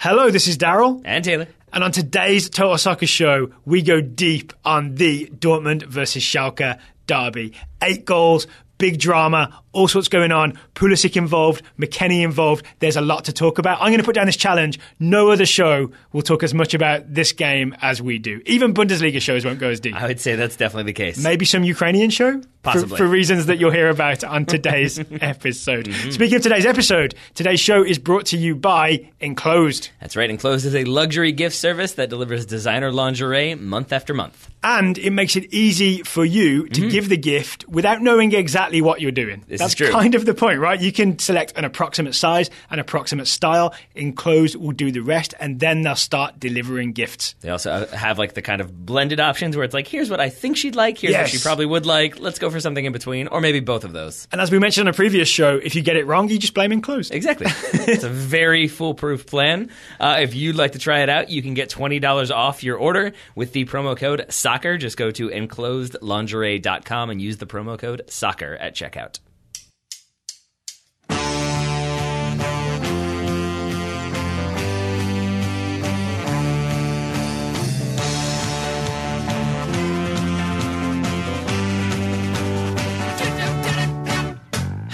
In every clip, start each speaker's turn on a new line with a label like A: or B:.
A: Hello, this is Daryl.
B: And Taylor.
A: And on today's Total Soccer Show, we go deep on the Dortmund versus Schalke derby. 8 goals, big drama, all sorts going on. Pulisic involved, McKennie involved. There's a lot to talk about. I'm going to put down this challenge. No other show will talk as much about this game as we do. Even Bundesliga shows won't go as deep.
B: I would say that's definitely the case.
A: Maybe some Ukrainian show?
B: Possibly.
A: For reasons that you'll hear about on today's episode. Mm-hmm. Speaking of today's episode, today's show is brought to you by Enclosed.
B: That's right. Enclosed is a luxury gift service that delivers designer lingerie month after month.
A: And it makes it easy for you to give the gift without knowing exactly what you're doing.
B: That's true.
A: Kind of the point, right? You can select an approximate size, an approximate style. Enclosed will do the rest, and then they'll start delivering gifts.
B: They also have like the kind of blended options where it's like, here's what I think she'd like, here's what she probably would like. Let's go for something in between, or maybe both of those.
A: And as we mentioned on a previous show, if you get it wrong, you just blame Enclosed.
B: Exactly. It's a very foolproof plan. If you'd like to try it out, you can get $20 off your order with the promo code SOCCER. Just go to enclosedlingerie.com and use the promo code SOCCER at checkout.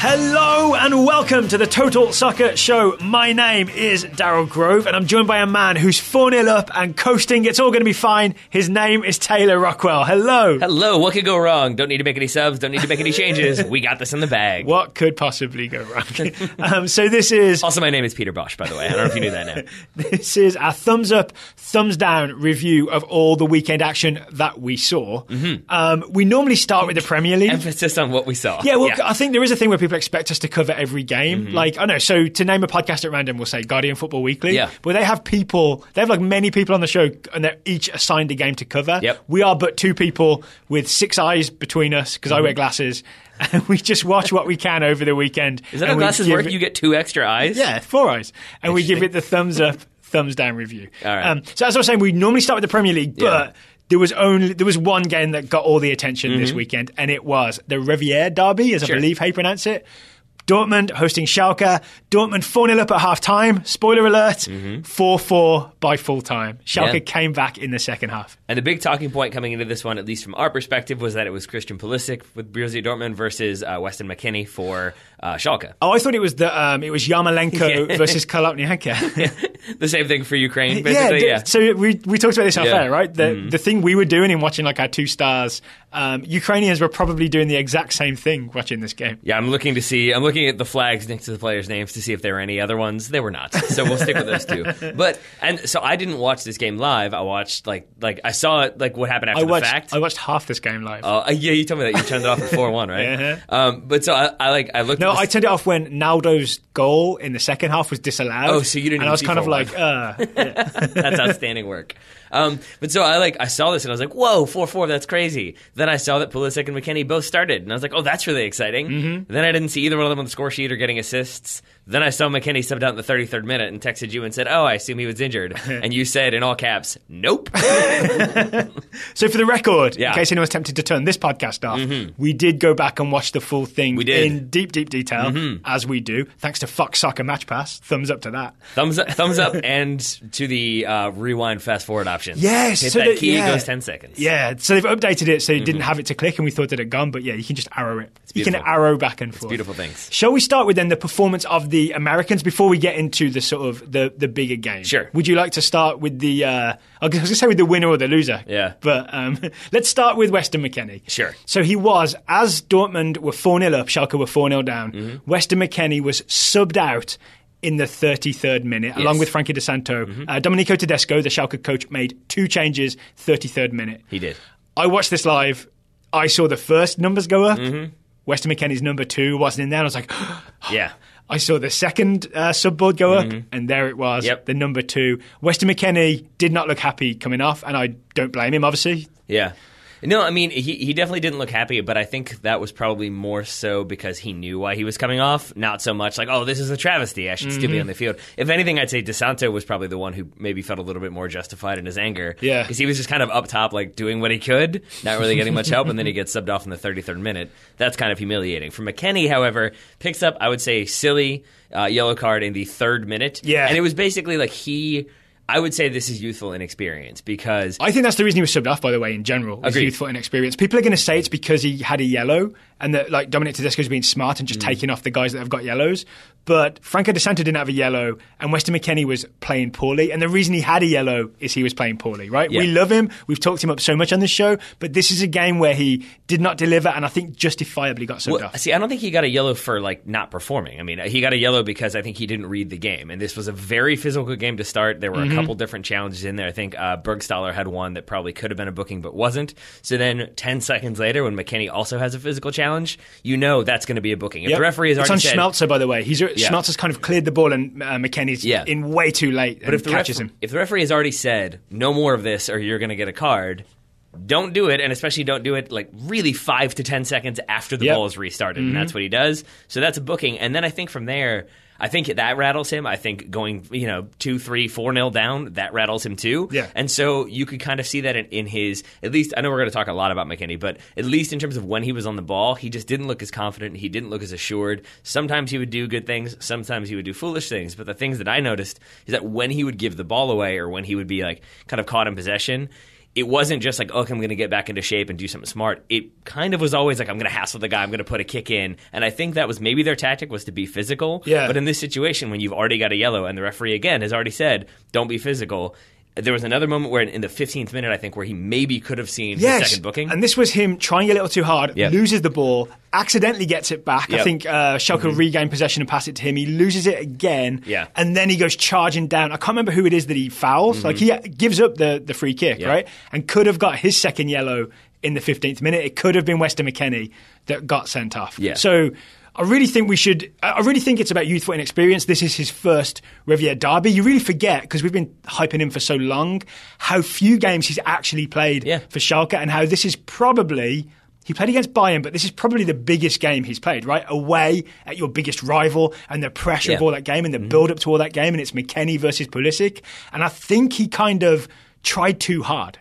A: Hello and welcome to the Total Soccer Show. My name is Daryl Grove and I'm joined by a man who's 4-0 up and coasting. It's all going to be fine. His name is Taylor Rockwell. Hello.
B: Hello. What could go wrong? Don't need to make any subs. Don't need to make any changes. We got this in the bag.
A: What could possibly go wrong? So this is...
B: Also, my name is Peter Bosch, by the way. I don't know if you knew that now.
A: This is our thumbs up, thumbs down review of all the weekend action that we saw. Mm-hmm. We normally start with the Premier League.
B: Emphasis on what we saw.
A: Yeah, I think there is a thing where people expect us to cover every game. Mm-hmm. Like, I know, so to name a podcast at random, we'll say Guardian Football Weekly.
B: Yeah.
A: But they have like many people on the show and they're each assigned a game to cover.
B: Yep.
A: We are but 2 people with 6 eyes between us because I wear glasses. And we just watch what we can over the weekend.
B: Is that how glasses work? You get 2 extra eyes?
A: Yeah, 4 eyes. And we give it the thumbs up, thumbs down review.
B: All right.
A: So as I was saying, we normally start with the Premier League, but there was one game that got all the attention this weekend, and it was the Rivière Derby, as I believe how you pronounce it. Dortmund hosting Schalke. Dortmund 4-0 up at half-time. Spoiler alert, 4-4 by full-time. Schalke came back in the second half.
B: And the big talking point coming into this one, at least from our perspective, was that it was Christian Pulisic with Borussia Dortmund versus Weston McKennie for Schalke.
A: Oh, I thought it was Yarmolenko versus Kolotnianka.
B: The same thing for Ukraine, basically. Yeah.
A: So we talked about this off air, right? The thing we were doing in watching like our 2 stars, Ukrainians were probably doing the exact same thing watching this game.
B: Yeah, I'm looking at the flags next to the players' names to see if there were any other ones. There were not. So we'll stick with those 2. So I didn't watch this game live. I watched I saw what happened after the fact.
A: I watched half this game live.
B: Yeah, you told me that you turned it off at 4-1, right? But so I looked.
A: No, I turned it off when Naldo's goal in the second half was disallowed.
B: Oh, so you didn't.
A: And I was kind of like,
B: That's outstanding work. But so I saw this and I was like, whoa, 4-4, that's crazy. Then I saw that Pulisic and McKennie both started, and I was like, oh, that's really exciting. Mm-hmm. Then I didn't see either one of them on the score sheet or getting assists. Then I saw McKennie subbed out in the 33rd minute and texted you and said, oh, I assume he was injured. And you said in all caps, nope.
A: So for the record, in case anyone's tempted to turn this podcast off, we did go back and watch the full thing in deep, deep detail, as we do. Thanks to Fox Soccer Match Pass. Thumbs up to that.
B: Thumbs up and to the rewind fast forward option.
A: Yes.
B: Hit that key, it goes 10 seconds.
A: Yeah, so they've updated it so you didn't have it to click and we thought it had gone, but yeah, you can just arrow it. You can arrow back and forth.
B: It's beautiful things.
A: Shall we start with then the performance of the Americans before we get into the sort of the bigger game?
B: Sure.
A: Would you like to start with the, I was going to say with the winner or the loser.
B: Yeah.
A: But let's start with Weston McKennie.
B: Sure.
A: So he was, as Dortmund were 4-0 up, Schalke were 4-0 down, Weston McKennie was subbed out in the 33rd minute, along with Frankie De Santo. Domenico Tedesco, the Schalke coach, made 2 changes, 33rd minute.
B: He did.
A: I watched this live. I saw the first numbers go up. Weston McKennie's number 2 wasn't in there. And I was like,
B: yeah.
A: I saw the second subboard go up, and there it was, the number 2. Weston McKennie did not look happy coming off, and I don't blame him, obviously.
B: Yeah. No, I mean, he definitely didn't look happy, but I think that was probably more so because he knew why he was coming off, not so much like, oh, this is a travesty, I should still be on the field. If anything, I'd say De Santo was probably the one who maybe felt a little bit more justified in his anger.
A: Yeah.
B: Because he was just kind of up top, like, doing what he could, not really getting much help, and then he gets subbed off in the 33rd minute. That's kind of humiliating. For McKennie, however, picks up, I would say, silly, yellow card in the 3rd minute.
A: Yeah.
B: And it was basically like I would say this is youthful inexperience because...
A: I think that's the reason he was subbed off, by the way, in general, is youthful inexperience. People are going to say it's because he had a yellow and that like Dominic Tedesco's being smart and just taking off the guys that have got yellows. But Franco De Santo didn't have a yellow and Weston McKennie was playing poorly. And the reason he had a yellow is he was playing poorly, right? Yeah. We love him. We've talked him up so much on this show. But this is a game where he did not deliver and I think justifiably got subbed off.
B: See, I don't think he got a yellow for like not performing. I mean, he got a yellow because I think he didn't read the game. And this was a very physical game to start. There were a couple different challenges in there. I think Bergstaller had one that probably could have been a booking but wasn't. So then 10 seconds later when McKennie also has a physical challenge, you know that's going to be a booking. If the referee has already said...
A: It's on Schmelzer, by the way. Schmelzer's kind of cleared the ball and McKennie's in way too late and catches him.
B: If the referee has already said, no more of this or you're going to get a card, don't do it, and especially don't do it like really 5 to 10 seconds after the ball is restarted, and that's what he does. So that's a booking. And then I think from there... I think that rattles him. I think going, 2, 3, 4-0 down, that rattles him too.
A: Yeah.
B: And so you could kind of see that in his, at least, I know we're going to talk a lot about McKennie, but at least in terms of when he was on the ball, he just didn't look as confident. He didn't look as assured. Sometimes he would do good things. Sometimes he would do foolish things. But the things that I noticed is that when he would give the ball away or when he would be like kind of caught in possession, it wasn't just like, okay, I'm going to get back into shape and do something smart. It kind of was always like, I'm going to hassle the guy, I'm going to put a kick in. And I think that was maybe their tactic was to be physical.
A: Yeah.
B: But in this situation, when you've already got a yellow and the referee, again, has already said, don't be physical, there was another moment where in the 15th minute, I think, where he maybe could have seen his second booking.
A: And this was him trying a little too hard, loses the ball, accidentally gets it back. I think Schalke regained possession and pass it to him. He loses it again, and then he goes charging down. I can't remember who it is that he fouls. Like he gives up the free kick, right? And could have got his second yellow in the 15th minute. It could have been Weston McKennie that got sent off.
B: Yeah.
A: So... I really think it's about youthful inexperience. This is his first Riviera derby. You really forget, because we've been hyping him for so long, how few games he's actually played for Schalke and how this is probably... He played against Bayern, but this is probably the biggest game he's played, right? Away at your biggest rival and the pressure of all that game and the build-up to all that game, and it's McKennie versus Pulisic. And I think he kind of tried too hard.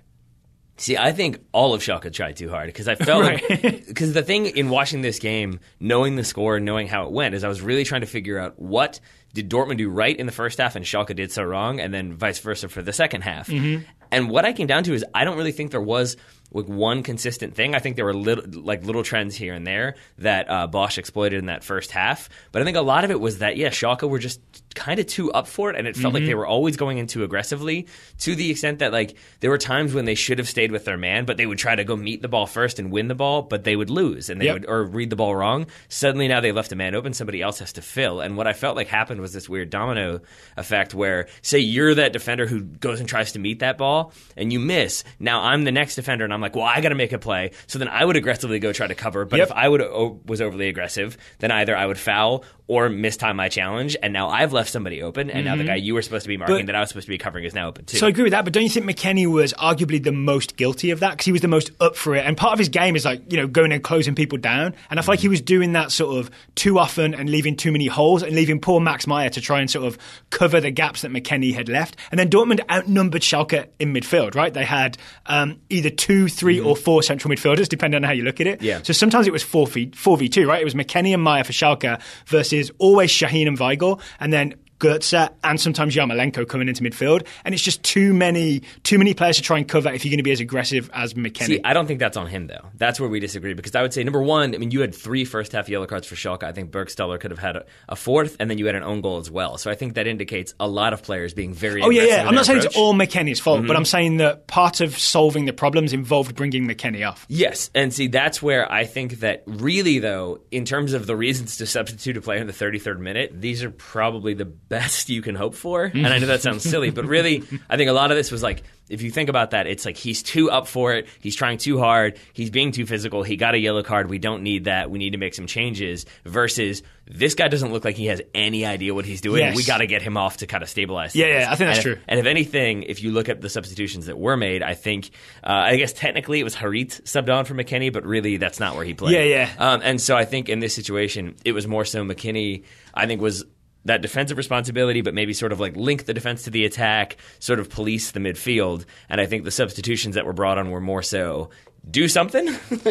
B: See, I think all of Schalke tried too hard because I felt like... Because the thing in watching this game, knowing the score and knowing how it went, is I was really trying to figure out what did Dortmund do right in the first half and Schalke did so wrong, and then vice versa for the second half. And what I came down to is I don't really think there was like one consistent thing. I think there were little trends here and there that Bosch exploited in that first half. But I think a lot of it was that, Schalke were just kind of too up for it, and it felt like they were always going in too aggressively, to the extent that like there were times when they should have stayed with their man, but they would try to go meet the ball first and win the ball, but they would lose and they would or read the ball wrong. Suddenly now they left a man open, somebody else has to fill. And what I felt like happened was this weird domino effect where, say you're that defender who goes and tries to meet that ball and you miss. Now I'm the next defender and I'm like, well, I got to make a play. So then I would aggressively go try to cover. But if I was overly aggressive, then either I would foul or mistime my challenge, and now I've left somebody open, and now the guy you were supposed to be marking that I was supposed to be covering is now open too.
A: So I agree with that, but don't you think McKennie was arguably the most guilty of that? Because he was the most up for it, and part of his game is like, going and closing people down, and I feel like he was doing that sort of too often and leaving too many holes and leaving poor Max Meyer to try and sort of cover the gaps that McKennie had left. And then Dortmund outnumbered Schalke in midfield, right? They had either 2, 3 or 4 central midfielders, depending on how you look at it.
B: Yeah.
A: So sometimes it was 4v2, right? It was McKennie and Meyer for Schalke versus always Sheheen and Weigl, and then Goetze and sometimes Yarmolenko coming into midfield, and it's just too many players to try and cover if you're going to be as aggressive as McKennie.
B: See, I don't think that's on him, though. That's where we disagree, because I would say, number one, I mean, you had 3 first-half yellow cards for Schalke. I think Bergstaller could have had a 4th, and then you had an own goal as well. So I think that indicates a lot of players being very aggressive.
A: Yeah. I'm not saying it's all McKennie's fault, but I'm saying that part of solving the problems involved bringing McKennie off.
B: Yes, and see, that's where I think that really, though, in terms of the reasons to substitute a player in the 33rd minute, these are probably the best you can hope for. And I know that sounds silly, but really, I think a lot of this was like, if you think about that, it's like he's too up for it. He's trying too hard. He's being too physical. He got a yellow card. We don't need that. We need to make some changes. Versus this guy doesn't look like he has any idea what he's doing.
A: Yes.
B: We got to get him off to kind of stabilize things.
A: Yeah, I think that's true.
B: And if anything, if you look at the substitutions that were made, I think, I guess technically it was Harit subbed on for McKennie, but really that's not where he played.
A: Yeah.
B: And so I think in this situation, it was more so McKennie, I think, was that defensive responsibility, but maybe sort of like link the defense to the attack, sort of police the midfield. And I think the substitutions that were brought on were more so do something,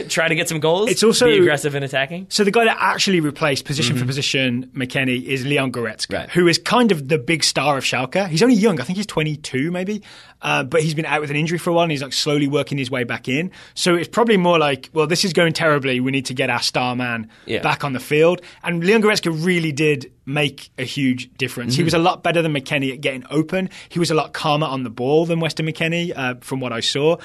B: try to get some goals,
A: It's also
B: be aggressive in attacking.
A: So the guy that actually replaced position for position McKennie is Leon Goretzka, who is kind of the big star of Schalke. He's only young. I think he's 22 maybe. But he's been out with an injury for a while and he's like slowly working his way back in. So it's probably more like, well, this is going terribly. We need to get our star man back on the field. And Leon Goretzka really did make a huge difference. He was a lot better than McKennie at getting open. He was a lot calmer on the ball than Weston McKennie, from what I saw.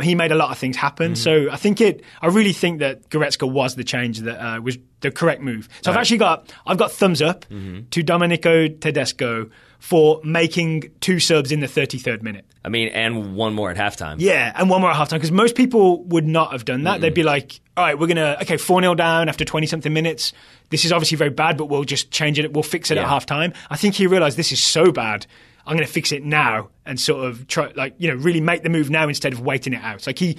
A: He made a lot of things happen. So I really think that Goretzka was the change that was the correct move. So I've got thumbs up to Domenico Tedesco for making 2 subs in the 33rd minute.
B: I mean, and one more at halftime.
A: Yeah, and one more at halftime, because most people would not have done that. They'd be like, all right, we're going to, 4-0 down after 20-something minutes. This is obviously very bad, but we'll just change it. We'll fix it at halftime. I think he realised this is so bad, I'm going to fix it now and sort of try, really make the move now instead of waiting it out. Like he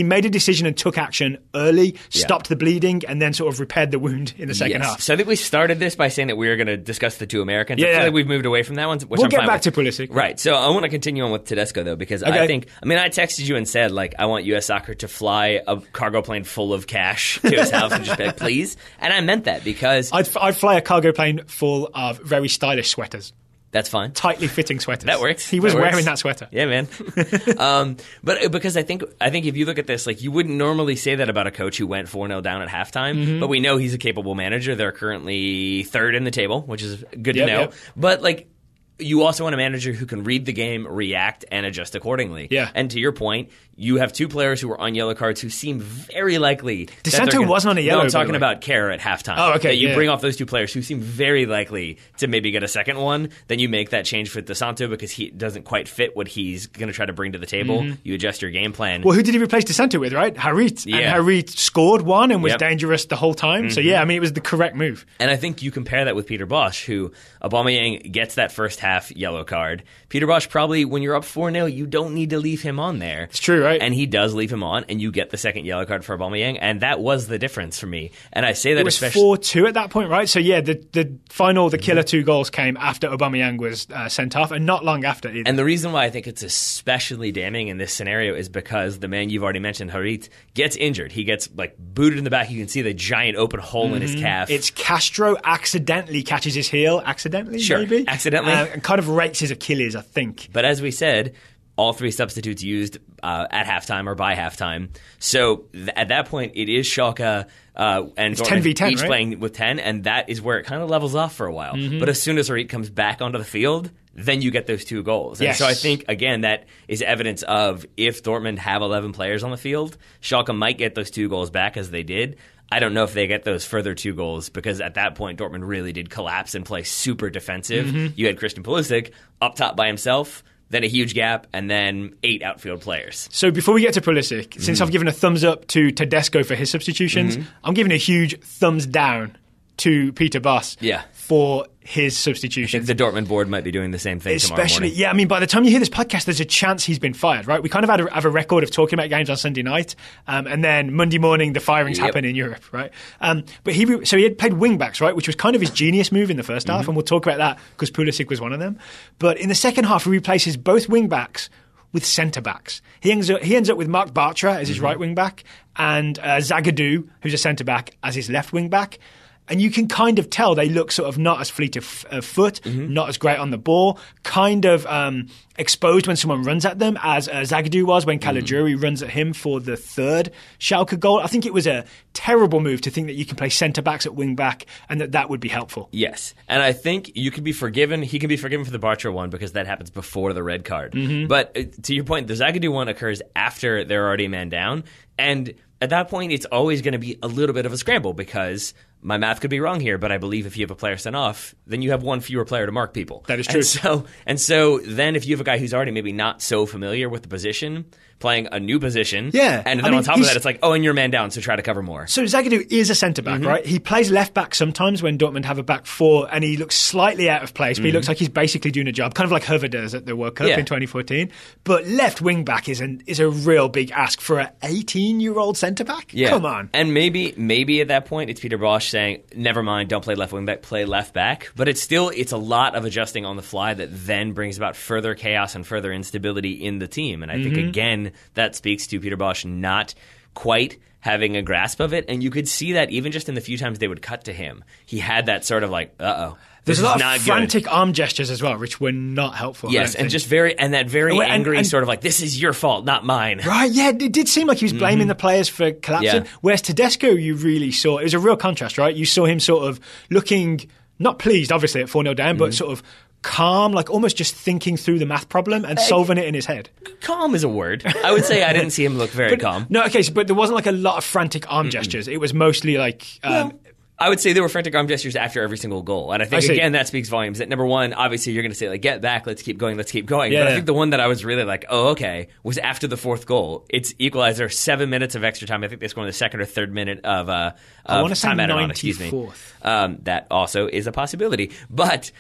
A: made a decision and took action early, stopped the bleeding, and then sort of repaired the wound in the second half.
B: So I think we started this by saying that we were going to discuss the 2 Americans. I feel like we've moved away from that one.
A: We'll get back to Pulisic.
B: Right. So I want to continue on with Tedesco, though, because I texted you and said, I want U.S. Soccer to fly a cargo plane full of cash to his house and just be like, please. And I meant that because
A: I'd fly a cargo plane full of very stylish sweaters.
B: That's fine.
A: Tightly fitting sweaters.
B: That works.
A: He was wearing that sweater.
B: Yeah, man. But because I think if you look at this, you wouldn't normally say that about a coach who went 4-0 down at halftime, but we know he's a capable manager. They're currently 3rd in the table, which is good to know. Yep. But you also want a manager who can read the game, react, and adjust accordingly.
A: Yeah.
B: And to your point, you have 2 players who were on yellow cards who seem very likely.
A: DeSanto wasn't on a yellow.
B: No, I'm talking about Kerr at halftime.
A: Oh, okay.
B: That you bring off those 2 players who seem very likely to maybe get a second one. Then you make that change for DeSanto because he doesn't quite fit what he's going to try to bring to the table. You adjust your game plan.
A: Well, who did he replace DeSanto with, right? Harit.
B: Yeah.
A: And Harit scored one and was dangerous the whole time. So, it was the correct move.
B: And I think you compare that with Peter Bosz, who Aubameyang gets that first half yellow card. Peter Bosz probably, when you're up 4-0, you don't need to leave him on there.
A: It's true, right?
B: And he does leave him on, and you get the second yellow card for Aubameyang, and that was the difference for me. And I say that
A: it was 4-2 at that point, right? So the killer 2 goals came after Aubameyang was sent off, and not long after either.
B: And the reason why I think it's especially damning in this scenario is because the man you've already mentioned, Harit, gets injured. He gets booted in the back. You can see the giant open hole in his calf.
A: It's Castro accidentally catches his heel, maybe?
B: Accidentally.
A: And kind of rakes his Achilles, I think.
B: But as we said, all 3 substitutes used at halftime or by halftime. So at that point, it is Schalke and Dortmund
A: 10v10,
B: each playing with 10, and that is where it kind of levels off for a while. But as soon as Harit comes back onto the field, then you get those 2 goals. And so I think, again, that is evidence of if Dortmund have 11 players on the field, Schalke might get those 2 goals back as they did. I don't know if they get those further 2 goals because at that point, Dortmund really did collapse and play super defensive. You had Christian Pulisic up top by himself, then a huge gap, and then 8 outfield players.
A: So before we get to Pulisic, since I've given a thumbs up to Tedesco for his substitutions, I'm giving a huge thumbs down to Peter Bosz for his substitutions.
B: I think the Dortmund board might be doing the same thing tomorrow morning.
A: Yeah, I mean, by the time you hear this podcast, there's a chance he's been fired, right? We kind of have a record of talking about games on Sunday night, and then Monday morning the firings happen in Europe, right? But he had played wing-backs, right, which was kind of his genius move in the first half, and we'll talk about that because Pulisic was one of them. But in the second half, he replaces both wing-backs with centre-backs. He ends up with Mark Bartra as his right wing-back and Zagadou, who's a centre-back, as his left wing-back. And you can kind of tell they look sort of not as fleet of foot, not as great on the ball, kind of exposed when someone runs at them, as Zagadou was when Caligiuri runs at him for the 3rd Schalke goal. I think it was a terrible move to think that you can play centre-backs at wing-back and that would be helpful.
B: Yes. And I think you can be forgiven. He can be forgiven for the Bartra one because that happens before the red card. But to your point, the Zagadou one occurs after they're already man down. And at that point, it's always going to be a little bit of a scramble because my math could be wrong here, but I believe if you have a player sent off, then you have 1 fewer player to mark people.
A: That is true.
B: And so then if you have a guy who's already maybe not so familiar with the position, playing a new position, and then on top of that, it's and you're man down, so try to cover more.
A: So Zagadou is a centre-back, right? He plays left-back sometimes when Dortmund have a back 4, and he looks slightly out of place, but he looks like he's basically doing a job, kind of like Hervé does at the World Cup in 2014. But left wing-back is a real big ask for an 18-year-old centre-back?
B: Yeah.
A: Come on.
B: And maybe at that point, it's Peter Bosz Bosz saying, never mind, don't play left wing back, play left back. But it's a lot of adjusting on the fly that then brings about further chaos and further instability in the team. And I think, again, that speaks to Peter Bosz not quite having a grasp of it. And you could see that even just in the few times they would cut to him. He had that sort of like, uh-oh.
A: There's a lot of frantic arm gestures as well, which were not helpful.
B: Yes, and just very angry sort of like, this is your fault, not mine.
A: Right, yeah, it did seem like he was blaming the players for collapsing. Yeah. Whereas Tedesco, you really saw, it was a real contrast, right? You saw him sort of looking, not pleased, obviously, at 4-0 down, but sort of calm, like almost just thinking through the math problem and solving it in his head.
B: Calm is a word. I would say I didn't see him look very calm.
A: No, okay, but there wasn't like a lot of frantic arm gestures. It was mostly like...
B: I would say there were frantic arm gestures after every single goal. And I think, again, that speaks volumes. That number one, obviously, you're going to say, like, get back, let's keep going. Yeah, but I think the one that I was really like, oh, okay, was after the fourth goal. It's equalizer, 7 minutes of extra time. I think they scored in the second or third minute of
A: I want to say
B: time
A: 94th.
B: That also is a possibility. But...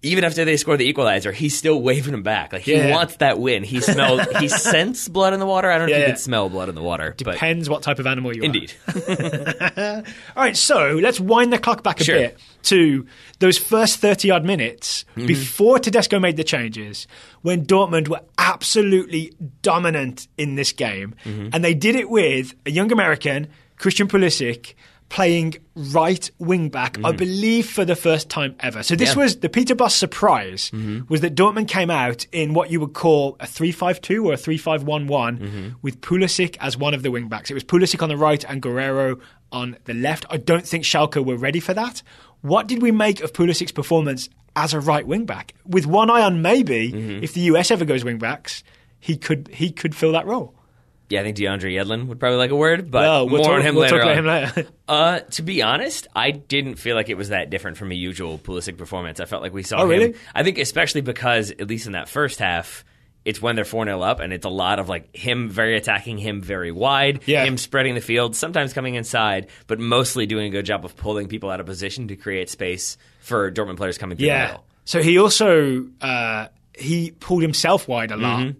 B: even after they score the equalizer, he's still waving him back. Like, he wants that win. He sensed blood in the water. I don't know if he could smell blood in the water.
A: Depends what type of animal you are.
B: Indeed.
A: All right, so let's wind the clock back a bit to those first 30-odd minutes before Tedesco made the changes, when Dortmund were absolutely dominant in this game. And they did it with a young American, Christian Pulisic, playing right wing back, I believe, for the first time ever. So this was the Peter Bosz surprise, was that Dortmund came out in what you would call a 3-5-2 or a 3-5-1-1 with Pulisic as one of the wing backs. It was Pulisic on the right and Guerrero on the left. I don't think Schalke were ready for that. What did we make of Pulisic's performance as a right wing back? With one eye on maybe, if the US ever goes wing backs, he could fill that role.
B: Yeah, I think DeAndre Yedlin would probably like a word, but more on him later. We'll talk about him later. To be honest, I didn't feel like it was that different from a usual Pulisic performance. I felt like we saw him. Really? I think especially because, at least in that first half, it's when they're 4-0 up, and it's a lot of like him very attacking, him very wide, him spreading the field, sometimes coming inside, but mostly doing a good job of pulling people out of position to create space for Dortmund players coming through the middle.
A: So he also... he pulled himself wide a lot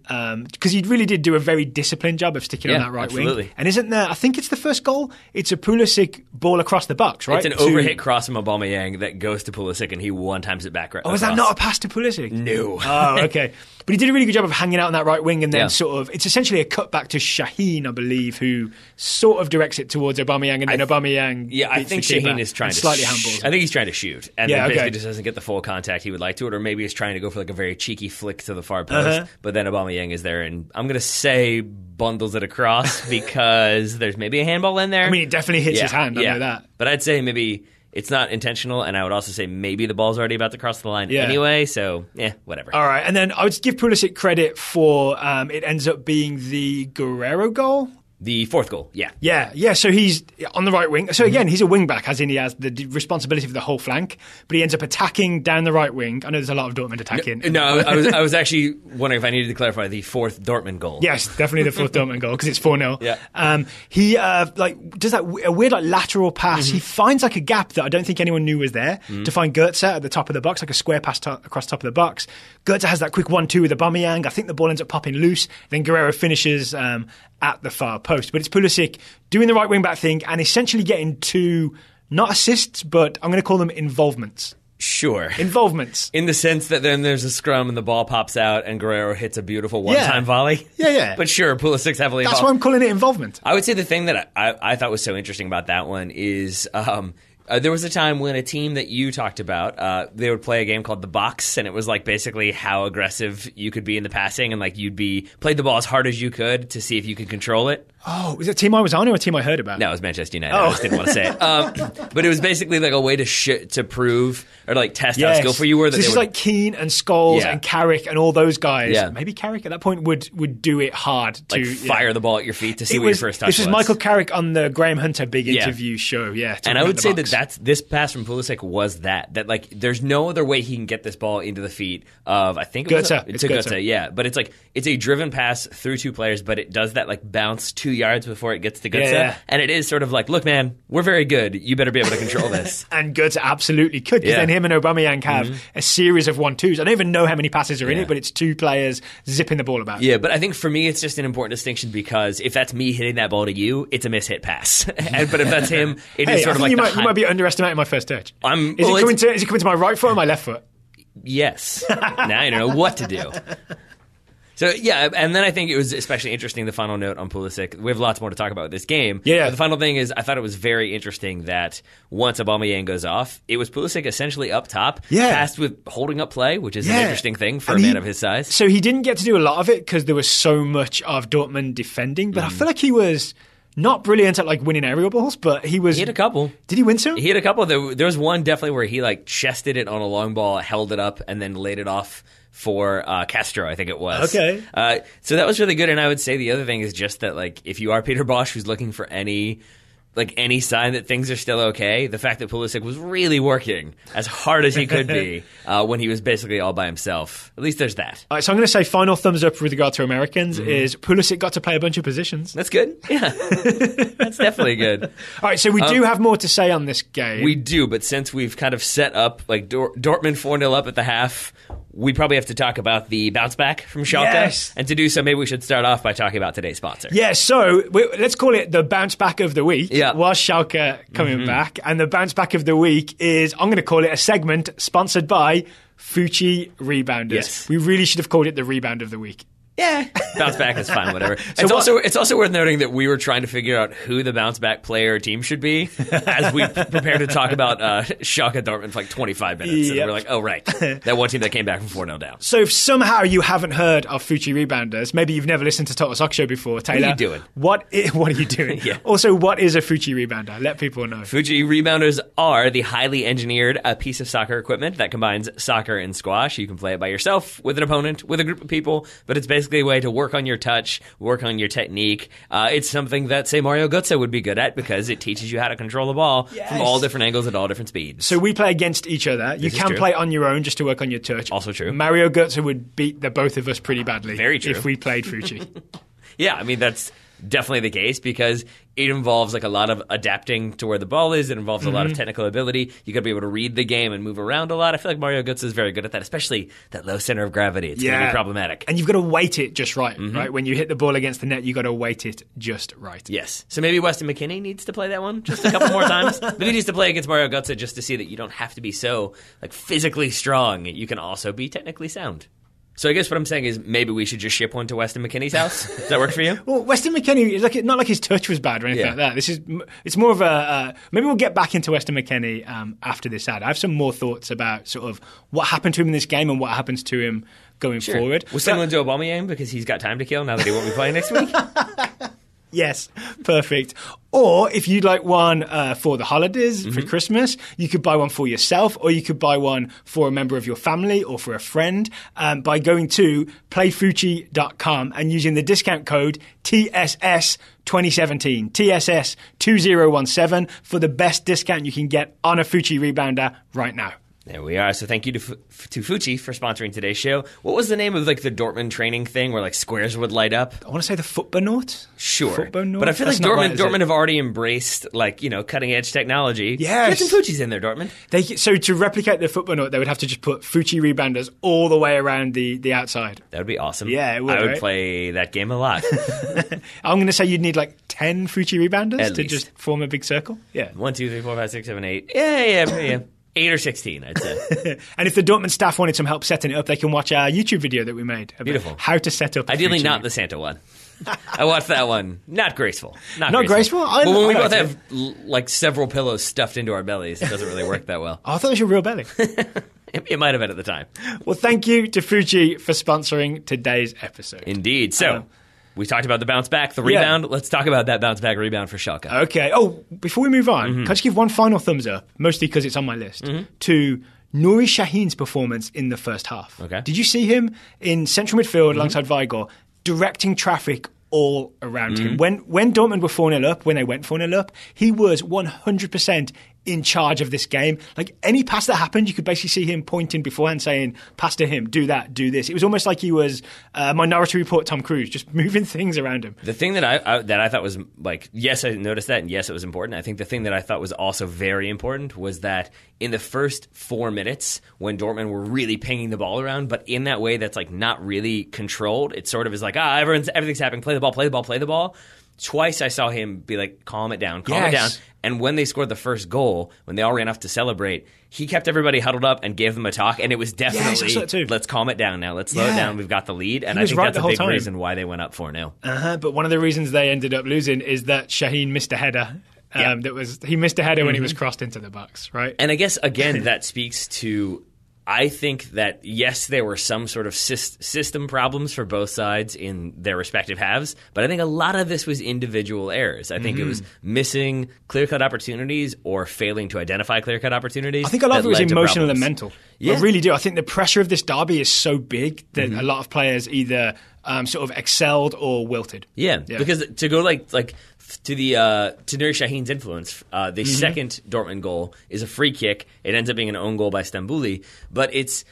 A: because he really did do a very disciplined job of sticking on that right wing. And isn't there, I think it's the first goal, it's a Pulisic ball across the box, right?
B: It's an overhit cross from Aubameyang that goes to Pulisic and he one-times it back.
A: Is that not a pass to Pulisic?
B: No.
A: Oh, okay. But he did a really good job of hanging out on that right wing and then sort of, it's essentially a cutback to Sheheen, I believe, who sort of directs it towards Aubameyang and then Aubameyang
B: I think Sheheen is trying to
A: slightly handballs.
B: I think he's trying to shoot and then basically just doesn't get the full contact he would like to it, or maybe he's trying to go for like a very cheeky flick to the far post, but then Aubameyang is there and I'm going to say bundles it across because there's maybe a handball in there.
A: I mean, it definitely hits his hand, I know that.
B: But I'd say maybe... it's not intentional, and I would also say maybe the ball's already about to cross the line anyway, so, whatever.
A: All right, and then I would give Pulisic credit for it ends up being the Guerrero goal.
B: The fourth goal, yeah.
A: Yeah, so he's on the right wing. So again, he's a wing back, as in he has the responsibility for the whole flank, but he ends up attacking down the right wing. I know there's a lot of Dortmund attacking.
B: No, I was actually wondering if I needed to clarify the fourth Dortmund goal.
A: Yes, definitely the fourth Dortmund goal, because it's 4-0.
B: Yeah.
A: He does that a weird lateral pass. He finds like a gap that I don't think anyone knew was there to find Goetze at the top of the box, like a square pass across top of the box. Goetze has that quick 1-2 with Aubameyang. I think the ball ends up popping loose. Then Guerrero finishes at the far post. But it's Pulisic doing the right wing-back thing and essentially getting two, not assists, but I'm going to call them involvements.
B: Sure.
A: Involvements.
B: In the sense that then there's a scrum and the ball pops out and Guerrero hits a beautiful one-time volley.
A: Yeah.
B: But sure, Pulisic's heavily involved.
A: That's why I'm calling it involvement.
B: I would say the thing that I thought was so interesting about that one is... there was a time when a team that you talked about, they would play a game called The Box, and it was like basically how aggressive you could be in the passing, and like played the ball as hard as you could to see if you could control it.
A: Oh, was it a team I was on or a team I heard about?
B: No, it was Manchester United. I just didn't want to say it. But it was basically like a way to prove or like test how skillful you were.
A: That this is like Keane and Scholes and Carrick and all those guys. Yeah. Maybe Carrick at that point would do it hard to
B: fire the ball at your feet to see what your first touch was.
A: This was Michael Carrick on the Graham Hunter big interview show. Yeah,
B: and I would say that this pass from Pulisic was that like there's no other way he can get this ball into the feet of I think it's Goetze. Yeah, but it's like it's a driven pass through two players, but it does that like bounce 2 yards before it gets to Goetze, and it is sort of like, look, man, we're very good. You better be able to control this.
A: And Goetze absolutely could, because then him and Aubameyang have a series of 1-2s. I don't even know how many passes are in it, but it's two players zipping the ball about.
B: Yeah, but I think for me, it's just an important distinction because if that's me hitting that ball to you, it's a mishit pass. But if that's him, it is sort of like
A: you might be you're underestimating my first touch.
B: Is
A: it coming to my right foot or my left foot?
B: Yes. Now I don't know what to do. So, yeah, and then I think it was especially interesting, the final note on Pulisic. We have lots more to talk about with this game.
A: Yeah.
B: But the final thing is, I thought it was very interesting that once Aubameyang goes off, it was Pulisic essentially up top, passed with holding up play, which is an interesting thing for a man of his size.
A: So he didn't get to do a lot of it because there was so much of Dortmund defending, but I feel like he was not brilliant at like winning aerial balls, but he was...
B: He had a couple.
A: Did he win some?
B: He had a couple. There was one definitely where he like chested it on a long ball, held it up, and then laid it off for Castro, I think it was.
A: Okay.
B: So that was really good. And I would say the other thing is just that, like, if you are Peter Bosz, who's looking for any sign that things are still okay, the fact that Pulisic was really working as hard as he could be when he was basically all by himself. At least there's that.
A: All right, so I'm going to say final thumbs up with regard to Americans is Pulisic got to play a bunch of positions.
B: That's good. Yeah. That's definitely good.
A: All right, so we do have more to say on this game.
B: We do, but since we've kind of set up, like, Dortmund 4-0 up at the half, we probably have to talk about the bounce back from Schalke.
A: Yes.
B: And to do so, maybe we should start off by talking about today's sponsor.
A: Yeah, so let's call it the bounce back of the week.
B: Yeah.
A: Was Schalke coming back? And the bounce back of the week is, I'm going to call it a segment sponsored by Fucci Rebounders.
B: Yes.
A: We really should have called it the rebound of the week.
B: Yeah, bounce back is fine, whatever. It's also worth noting that we were trying to figure out who the bounce back player or team should be as we prepared to talk about Schalke Dortmund for like 25 minutes. And we're like, oh, right, that one team that came back from 4-0 down.
A: So if somehow you haven't heard of Fucci Rebounders, maybe you've never listened to Total Soccer Show before, Taylor.
B: What are you doing?
A: What are you doing?
B: Yeah.
A: Also, what is a Fucci Rebounder? Let people know.
B: Fucci Rebounders are the highly engineered piece of soccer equipment that combines soccer and squash. You can play it by yourself, with an opponent, with a group of people, but it's basically a way to work on your touch, work on your technique. It's something that, say, Mario Götze would be good at because it teaches you how to control the ball from all different angles at all different speeds.
A: So we play against each other. You can play on your own just to work on your touch.
B: Also true.
A: Mario Götze would beat the both of us pretty badly.
B: Very true.
A: If we played Fucci.
B: Yeah, I mean, that's definitely the case because it involves like a lot of adapting to where the ball is. It involves a lot of technical ability. You got to be able to read the game and move around a lot. I feel like Mario Götze is very good at that, especially that low center of gravity. It's going to be problematic.
A: And you've got to weight it just right, right? When you hit the ball against the net, you've got to weight it just right.
B: Yes. So maybe Weston McKennie needs to play that one just a couple more times. Maybe he needs to play against Mario Götze just to see that you don't have to be so like physically strong. You can also be technically sound. So I guess what I'm saying is maybe we should just ship one to Weston McKennie's house. Does that work for you?
A: Well, Weston McKennie is like not like his touch was bad or anything like that. It's more of a maybe we'll get back into Weston McKennie after this ad. I have some more thoughts about sort of what happened to him in this game and what happens to him going forward.
B: We'll send one to Aubameyang because he's got time to kill now that he won't be playing next week.
A: Yes, perfect. Or if you'd like one for the holidays, for Christmas, you could buy one for yourself, or you could buy one for a member of your family or for a friend by going to playfucci.com and using the discount code TSS2017, TSS2017 for the best discount you can get on a Fucci rebounder right now.
B: There we are. So thank you to Fucci for sponsoring today's show. What was the name of like the Dortmund training thing where like squares would light up?
A: I want to say the Footbonaut.
B: Sure.
A: Footbonaut?
B: But I feel like Dortmund have already embraced like, cutting edge technology.
A: Yes.
B: Get some Fucci's in there, Dortmund.
A: So to replicate the Footbonaut, they would have to just put Fucci rebounders all the way around the outside.
B: That would be awesome.
A: Yeah, it would.
B: I would play that game a lot.
A: I'm going to say you'd need like 10 Fucci rebounders
B: At
A: to
B: least.
A: just form a big circle. Yeah.
B: 1, 2, 3, 4, 5, 6, 7, 8. Yeah. 8 or 16, I'd say.
A: And if the Dortmund staff wanted some help setting it up, they can watch our YouTube video that we made.
B: Beautiful.
A: How to set up a
B: Ideally
A: Fucci
B: not the Santa one. I watched that one. Not graceful.
A: Not graceful?
B: But when we both have like several pillows stuffed into our bellies, it doesn't really work that well.
A: Oh, I thought it was your real belly.
B: It might have been at the time.
A: Well, thank you to Fucci for sponsoring today's episode.
B: Indeed. So, we talked about the bounce back, the rebound. Let's talk about that bounce back rebound for Schalke.
A: Okay. Oh, before we move on, can I just give one final thumbs up, mostly because it's on my list, to Nuri Sheheen's performance in the first half.
B: Okay.
A: Did you see him in central midfield alongside Weigl, directing traffic all around him? When Dortmund were 4-0 up, when they went 4-0 up, he was 100% in charge of this game. Like any pass that happened, you could basically see him pointing beforehand saying, pass to him, do that, do this. It was almost like he was Minority Report Tom Cruise, just moving things around him.
B: The thing that I thought was like, yes, I noticed that, and yes, it was important. I think the thing that I thought was also very important was that in the first 4 minutes, when Dortmund were really pinging the ball around, but in that way that's like not really controlled, it sort of is like, everything's happening, play the ball. twice I saw him be like, calm it down. And when they scored the first goal, when they all ran off to celebrate, he kept everybody huddled up and gave them a talk, and it was definitely, let's calm it down now. Let's slow it down. We've got the lead. And I think that's a big reason why they went up 4-0.
A: But one of the reasons they ended up losing is that Sheheen missed a header. He missed a header when he was crossed into the box, right?
B: And I guess, again, that speaks to... I think that, yes, there were some sort of system problems for both sides in their respective halves, but I think a lot of this was individual errors. I think it was missing clear-cut opportunities or failing to identify clear-cut opportunities.
A: I think a lot of it was emotional and mental. Yeah. I really do. I think the pressure of this derby is so big that a lot of players either sort of excelled or wilted.
B: Yeah. Because to go to Nuri Shaheen's influence, the second Dortmund goal is a free kick. It ends up being an own goal by Stambouli. But it's,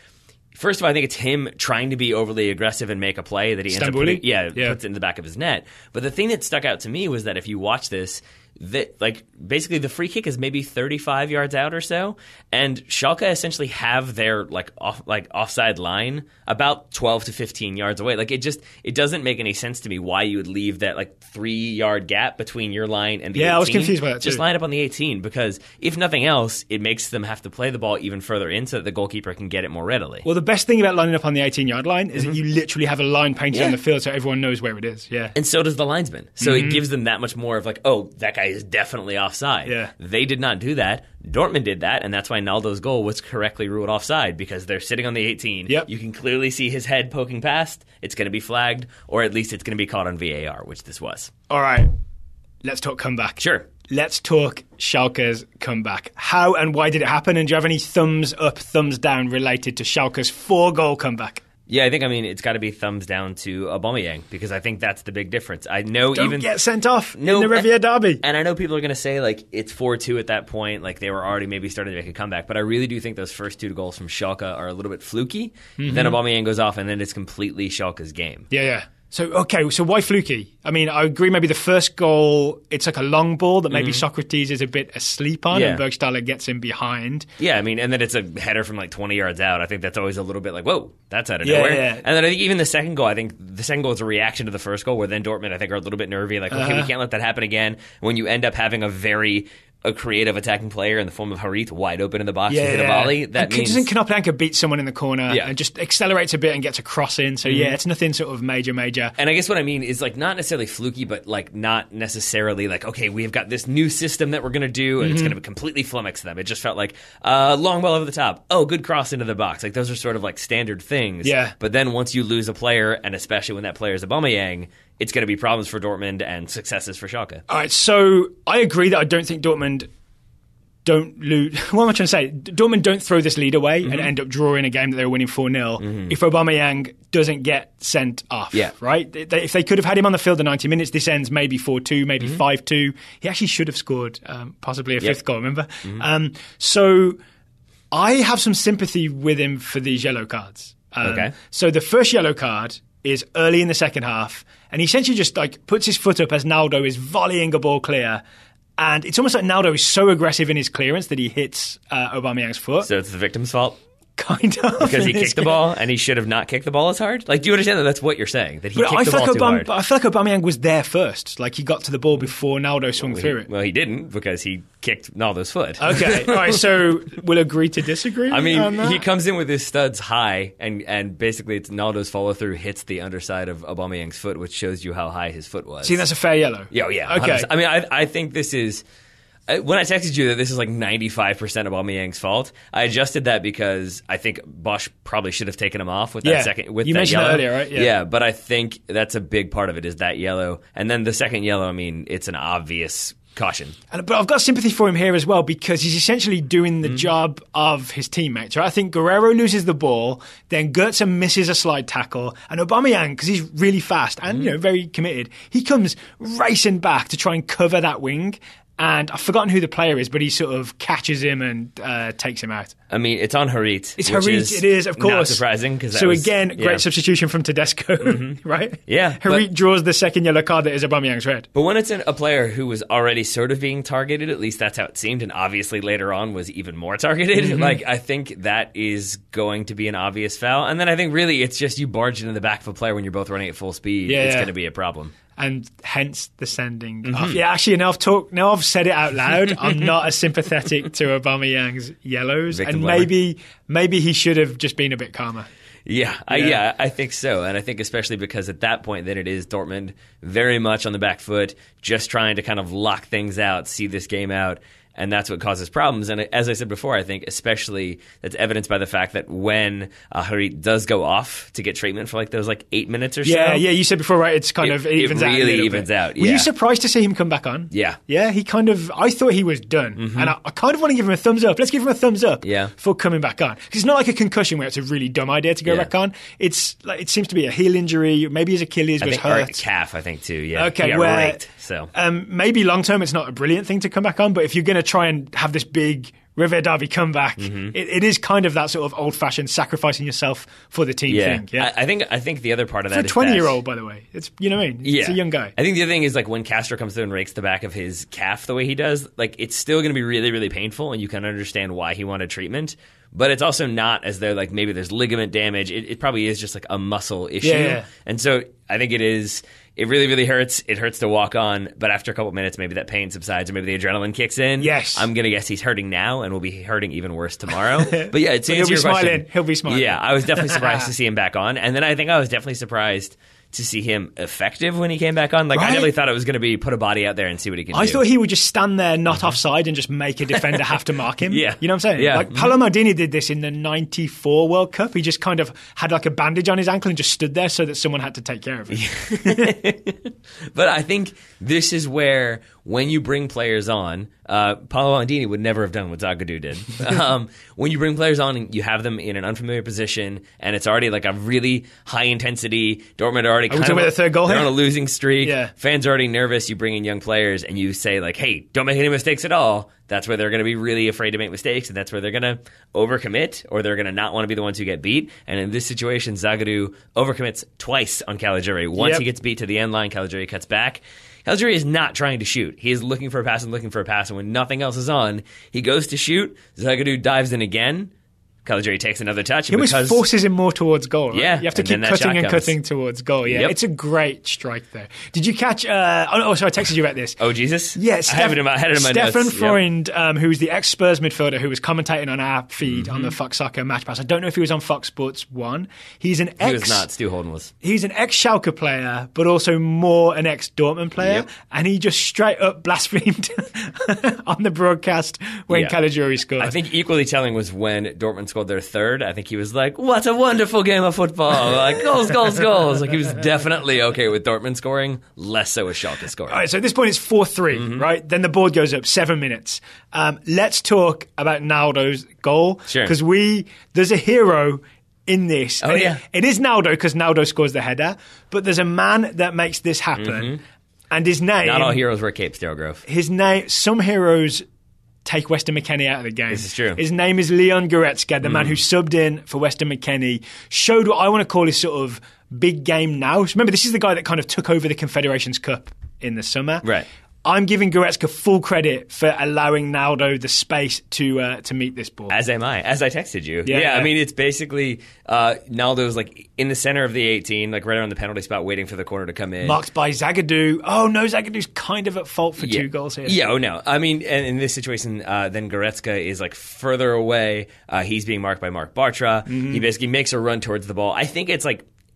B: first of all, I think it's him trying to be overly aggressive and make a play that he ends up putting, puts it in the back of his net. But the thing that stuck out to me was that if you watch this, that basically the free kick is maybe 35 yards out or so, and Schalke essentially have their offside line about 12 to 15 yards away. It doesn't make any sense to me why you would leave that 3-yard gap between your line and the 18.
A: I was confused by that too.
B: Just line up on the 18, because if nothing else, it makes them have to play the ball even further in so that the goalkeeper can get it more readily.
A: Well, the best thing about lining up on the 18-yard line is that you literally have a line painted on the field so everyone knows where it is. Yeah,
B: and so does the linesman. So it gives them that much more of that guy is definitely offside.
A: Yeah.
B: They did not do that. Dortmund did that, and that's why Naldo's goal was correctly ruled offside, because they're sitting on the 18.
A: Yep.
B: You can clearly see his head poking past. It's going to be flagged, or at least it's going to be caught on VAR, which this was.
A: All right. Let's talk comeback.
B: Sure.
A: Let's talk Schalke's comeback. How and why did it happen? And do you have any thumbs up, thumbs down related to Schalke's 4-goal comeback?
B: Yeah, it's got to be thumbs down to Aubameyang, because I think that's the big difference. I know
A: Don't get sent off in the Riviera derby.
B: And I know people are going to say, it's 4-2 at that point, they were already maybe starting to make a comeback, but I really do think those first 2 goals from Schalke are a little bit fluky. Then Aubameyang goes off, and then it's completely Schalke's game.
A: Yeah. So why fluky? I mean, I agree maybe the first goal, it's like a long ball that maybe Socrates is a bit asleep on and Bergstaller gets him behind.
B: Yeah, and then it's a header from 20 yards out. I think that's always a little bit whoa, that's out of nowhere.
A: Yeah.
B: And then I think even the second goal, is a reaction to the first goal, where then Dortmund, I think, are a little bit nervy, okay, we can't let that happen again. When you end up having a creative attacking player in the form of Harit wide open in the box to hit a volley. That means...
A: Doesn't Knopplanka beat someone in the corner and just accelerates a bit and gets a cross in? So it's nothing sort of major. And
B: I guess what I mean is not necessarily fluky, but not necessarily okay, we've got this new system that we're going to do and it's going to completely flummox them. It just felt like long ball over the top. Oh, good cross into the box. Those are sort of standard things.
A: Yeah.
B: But then once you lose a player, and especially when that player is Aubameyang, it's going to be problems for Dortmund and successes for Schalke.
A: All right, so I agree that I don't think Dortmund don't lose. What am I trying to say? Dortmund don't throw this lead away and end up drawing a game that they were winning 4-0 if Aubameyang doesn't get sent off, right? If they could have had him on the field in 90 minutes, this ends maybe 4-2, maybe 5-2. He actually should have scored possibly a fifth goal, remember? So I have some sympathy with him for these yellow cards.
B: Okay.
A: So the first yellow card is early in the second half, and he essentially just puts his foot up as Naldo is volleying a ball clear, and it's almost like Naldo is so aggressive in his clearance that he hits Aubameyang's foot.
B: So it's the victim's fault?
A: Kind of.
B: Because he kicked the ball and he should have not kicked the ball as hard? Do you understand that that's what you're saying? That he kicked the ball too hard?
A: I feel like Aubameyang was there first. He got to the ball before Naldo swung through it.
B: Well, he didn't, because he kicked Naldo's foot.
A: Okay. All right, so we'll agree to disagree on that?
B: He comes in with his studs high, and basically it's Naldo's follow-through hits the underside of Aubameyang's foot, which shows you how high his foot was.
A: See, that's a fair yellow.
B: Yeah.
A: Okay.
B: 100%. I think this is... When I texted you that this is 95% Aubameyang's fault, I adjusted that because I think Bosch probably should have taken him off with that second. With
A: you
B: that
A: mentioned
B: yellow.
A: that earlier, right?
B: Yeah, but I think that's a big part of it is that yellow, and then the second yellow. It's an obvious caution.
A: But I've got sympathy for him here as well, because he's essentially doing the job of his teammates. Right? I think Guerrero loses the ball, then Götze misses a slide tackle, and Aubameyang, because he's really fast and very committed, he comes racing back to try and cover that wing. And I've forgotten who the player is, but he sort of catches him and takes him out.
B: It's on Harit.
A: It's Harit, it is, of course.
B: Not surprising. Great
A: substitution from Tedesco, right?
B: Yeah.
A: Harit draws the second yellow card that is Aubameyang's red.
B: But when it's a player who was already sort of being targeted, at least that's how it seemed, and obviously later on was even more targeted, I think that is going to be an obvious foul. And then I think really it's just you barge into the back of a player when you're both running at full speed. It's going to be a problem.
A: and hence the sending off. Yeah, actually, now I've said it out loud. I'm not as sympathetic to Aubameyang's yellows,
B: Victim
A: and maybe he should have just been a bit calmer.
B: Yeah, I think so. And I think especially because at that point, then it is Dortmund very much on the back foot, just trying to kind of lock things out, see this game out. And that's what causes problems. And as I said before, I think especially that's evidenced by the fact that when Harit does go off to get treatment for like those 8 minutes or so.
A: Yeah, you said before, right? It's kind of evens out.
B: It really evens out. Yeah.
A: Were you surprised to see him come back on?
B: Yeah.
A: Yeah, I thought he was done. And I kind of want to give him a thumbs up. Let's give him a thumbs up for coming back on. Because it's not like a concussion where it's a really dumb idea to go back on. It's like, it seems to be a heel injury. Maybe his Achilles was hurt.
B: Calf, I think, too. Yeah.
A: Okay,
B: raped, so.
A: Maybe long term it's not a brilliant thing to come back on, but if you're going to try and have this big River Derby comeback, it is kind of that sort of old-fashioned sacrificing yourself for the team thing. Yeah,
B: I think the other part of that
A: is for a 20-year-old, by the way. It's, you know what I mean? It's a young guy.
B: I think the other thing is when Castro comes through and rakes the back of his calf the way he does, it's still going to be really, really painful, and you can understand why he wanted treatment. But it's also not as though maybe there's ligament damage. It probably is just a muscle issue. Yeah. And so I think it is. It really, really hurts. It hurts to walk on, but after a couple of minutes, maybe that pain subsides or maybe the adrenaline kicks in.
A: Yes.
B: I'm going to guess he's hurting now and will be hurting even worse tomorrow. But yeah, to
A: he'll
B: answer
A: be
B: your question,
A: He'll be smiling.
B: Yeah, I was definitely surprised to see him back on. And then I think I was definitely surprised to see him effective when he came back on. I definitely thought it was going to be put a body out there and see what he can do.
A: I thought he would just stand there not offside and just make a defender have to mark him.
B: Yeah.
A: You know what I'm saying?
B: Yeah.
A: Paolo Maldini did this in the 94 World Cup. He just kind of had a bandage on his ankle and just stood there so that someone had to take care of him.
B: But I think this is where, when you bring players on, Paolo Maldini would never have done what Zagadou did. When you bring players on and you have them in an unfamiliar position and it's already a really high intensity, Dortmund are already
A: kind of the third goal
B: they're
A: here?
B: on a losing streak.
A: Yeah.
B: Fans are already nervous. You bring in young players and you say hey, don't make any mistakes at all. That's where they're going to be really afraid to make mistakes, and that's where they're going to overcommit, or they're going to not want to be the ones who get beat. And in this situation, Zagadou overcommits twice on Caligiuri. Once he gets beat to the end line, Caligiuri cuts back. Caligiuri is not trying to shoot. He is looking for a pass, and when nothing else is on, he goes to shoot. Zagadou dives in again. Caligiuri takes another touch.
A: He almost forces him more towards goal, right?
B: Yeah.
A: You have to keep cutting and cutting towards goal. Yeah, It's a great strike there. Did you catch... sorry, I texted you about this.
B: Oh, Jesus?
A: Yes.
B: I had it in my notes.
A: Stefan Freund, who's the ex-Spurs midfielder who was commentating on our feed on the Fox Soccer Match Pass. I don't know if he was on Fox Sports 1. He was
B: not. Stu Holden was.
A: He's an ex-Schalke player, but also more an ex-Dortmund player.
B: Yep.
A: And he just straight up blasphemed on the broadcast when Caligiuri scored.
B: I think equally telling was when Dortmund scored their third. I think he was what a wonderful game of football. Goals, goals, goals. He was definitely okay with Dortmund scoring, less so with Schalke scoring.
A: All right, so at this point it's 4-3, right? Then the board goes up, 7 minutes. Let's talk about Naldo's goal.
B: Sure.
A: Because there's a hero in this.
B: Oh, yeah.
A: It is Naldo because Naldo scores the header, but there's a man that makes this happen. And his name...
B: Not all heroes wear capes, Daryl Grove.
A: His name... Some heroes... take Weston McKenney out of the game.
B: This is true.
A: His name is Leon Goretzka, the man who subbed in for Weston McKenney, showed what I want to call his sort of big game now. Remember, this is the guy that kind of took over the Confederations Cup in the summer.
B: Right.
A: I'm giving Goretzka full credit for allowing Naldo the space to meet this ball.
B: As am I. As I texted you.
A: Yeah.
B: I mean, it's basically Naldo's in the center of the 18, right around the penalty spot, waiting for the corner to come in.
A: Marked by Zagadou. Oh, no, Zagadou's kind of at fault for 2 goals here.
B: Yeah, no. I mean, and in this situation, then Goretzka is further away. He's being marked by Mark Bartra. He basically makes a run towards the ball. I think it's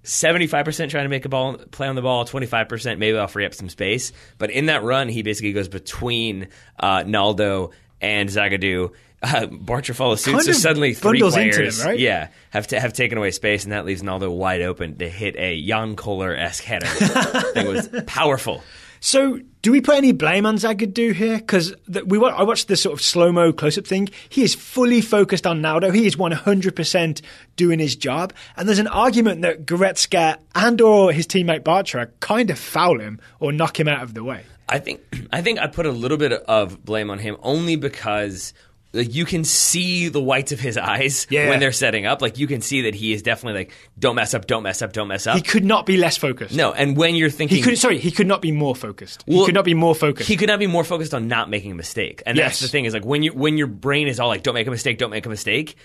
B: 75% trying to make a play on the ball, 25% maybe I'll free up some space. But in that run, he basically goes between Naldo and Zagadou. Bartra follows suit, so suddenly 3 players
A: into him, right?
B: have taken away space, and that leaves Naldo wide open to hit a Jan Koller-esque header. It was powerful.
A: So, do we put any blame on Zagadou here? Because I watched this sort of slow-mo close-up thing. He is fully focused on Naldo. He is 100% doing his job. And there's an argument that Goretzka and or his teammate Bartra kind of foul him or knock him out of the way.
B: I think I put a little bit of blame on him only because like you can see the whites of his eyes when they're setting up. Like you can see that he is definitely like, don't mess up, don't mess up, don't mess up.
A: He could not be less focused.
B: No, and when you're thinking...
A: he could not be more focused. He could not be more focused.
B: He could not be more focused on not making a mistake. And that's the thing is like when your brain is all like, don't make a mistake, don't make a mistake.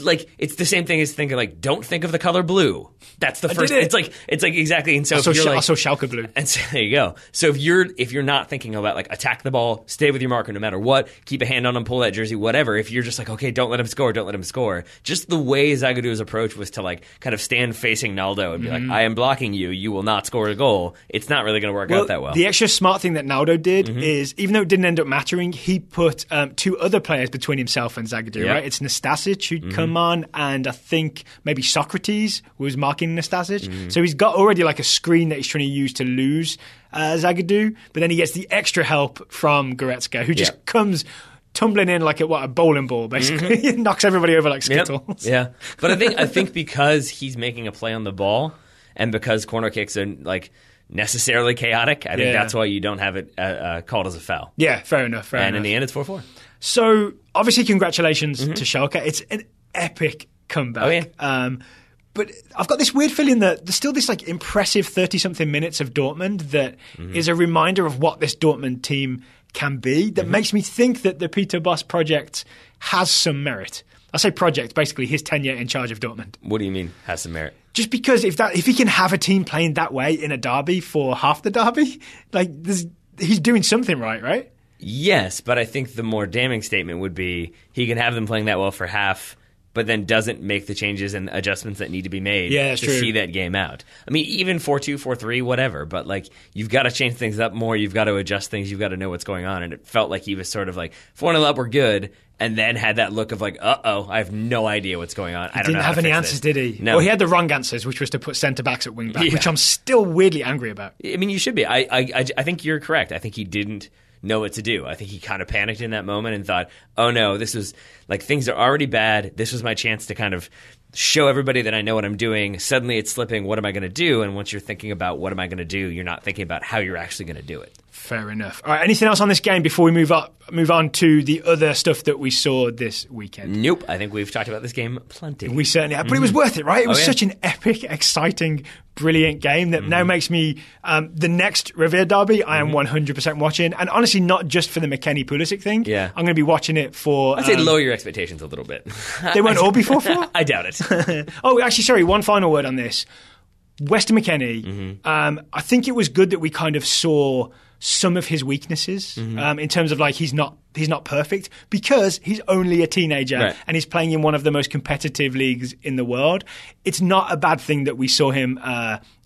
B: Like it's the same thing as thinking like, don't think of the color blue. That's the first... It's like exactly. And so if you're like...
A: Also Schalke blue.
B: And so there you go. So if you're not thinking about like attack the ball, stay with your marker no matter what, keep a hand on him, pull that jersey, whatever. If you're just like, okay, don't let him score, don't let him score. Just the way Zagadou's approach was to like kind of stand facing Naldo and be like, I am blocking you, you will not score a goal. It's not really going to work out that well.
A: The extra smart thing that Naldo did is, even though it didn't end up mattering, he put two other players between himself and Zagadou, right? It's Nastasic who'd come on, and I think maybe Socrates was marking Nastasic. So he's got already like a screen that he's trying to use to lose Zagadou, but then he gets the extra help from Goretzka, who just comes tumbling in like a bowling ball, basically. He knocks everybody over like Skittles.
B: Yeah. But I think because he's making a play on the ball, and because corner kicks are like necessarily chaotic, I think that's why you don't have it called as a foul.
A: Yeah, fair enough.
B: And in the end, it's 4-4.
A: So obviously, congratulations to Schalke. It's an epic comeback.
B: Oh, yeah.
A: But I've got this weird feeling that there's still this like impressive 30-something minutes of Dortmund that is a reminder of what this Dortmund team can be, that makes me think that the Peter Bosz project has some merit. I say project, basically his tenure in charge of Dortmund.
B: What do you mean has some merit?
A: Just because if he can have a team playing that way in a derby for half the derby, like he's doing something right?
B: Yes, but I think the more damning statement would be he can have them playing that well for half, but then doesn't make the changes and adjustments that need to be made to see that game out. I mean, even 4-2, 4-3, whatever, but like you've got to change things up more, you've got to adjust things, you've got to know what's going on, and it felt like he was sort of like 4-0 up, we're good, and then had that look of like, uh-oh, I have no idea what's going on. I don't know.
A: Didn't have any answers, did he?
B: No.
A: Well, he had the wrong answers, which was to put centre-backs at wing-back, which I'm still weirdly angry about.
B: I mean, you should be. I think you're correct. I think he didn't know what to do. I think he kind of panicked in that moment and thought, oh no, this was like things are already bad. This was my chance to kind of show everybody that I know what I'm doing. Suddenly it's slipping. What am I going to do? And once you're thinking about what am I going to do, you're not thinking about how you're actually going to do it.
A: Fair enough. All right, anything else on this game before we move on to the other stuff that we saw this weekend?
B: Nope. I think we've talked about this game plenty.
A: We certainly have. But it was worth it, right? It was such an epic, exciting, brilliant game that now makes me the next Revier Derby I am 100% watching. And honestly, not just for the McKennie Pulisic thing.
B: Yeah.
A: I'm going to be watching it for...
B: I'd say lower your expectations a little bit.
A: They weren't all before 4?
B: I doubt it.
A: Oh, actually, sorry, one final word on this. Weston McKennie, I think it was good that we kind of saw some of his weaknesses in terms of like he's not perfect because he's only a teenager and he's playing in one of the most competitive leagues in the world. It's not a bad thing that we saw him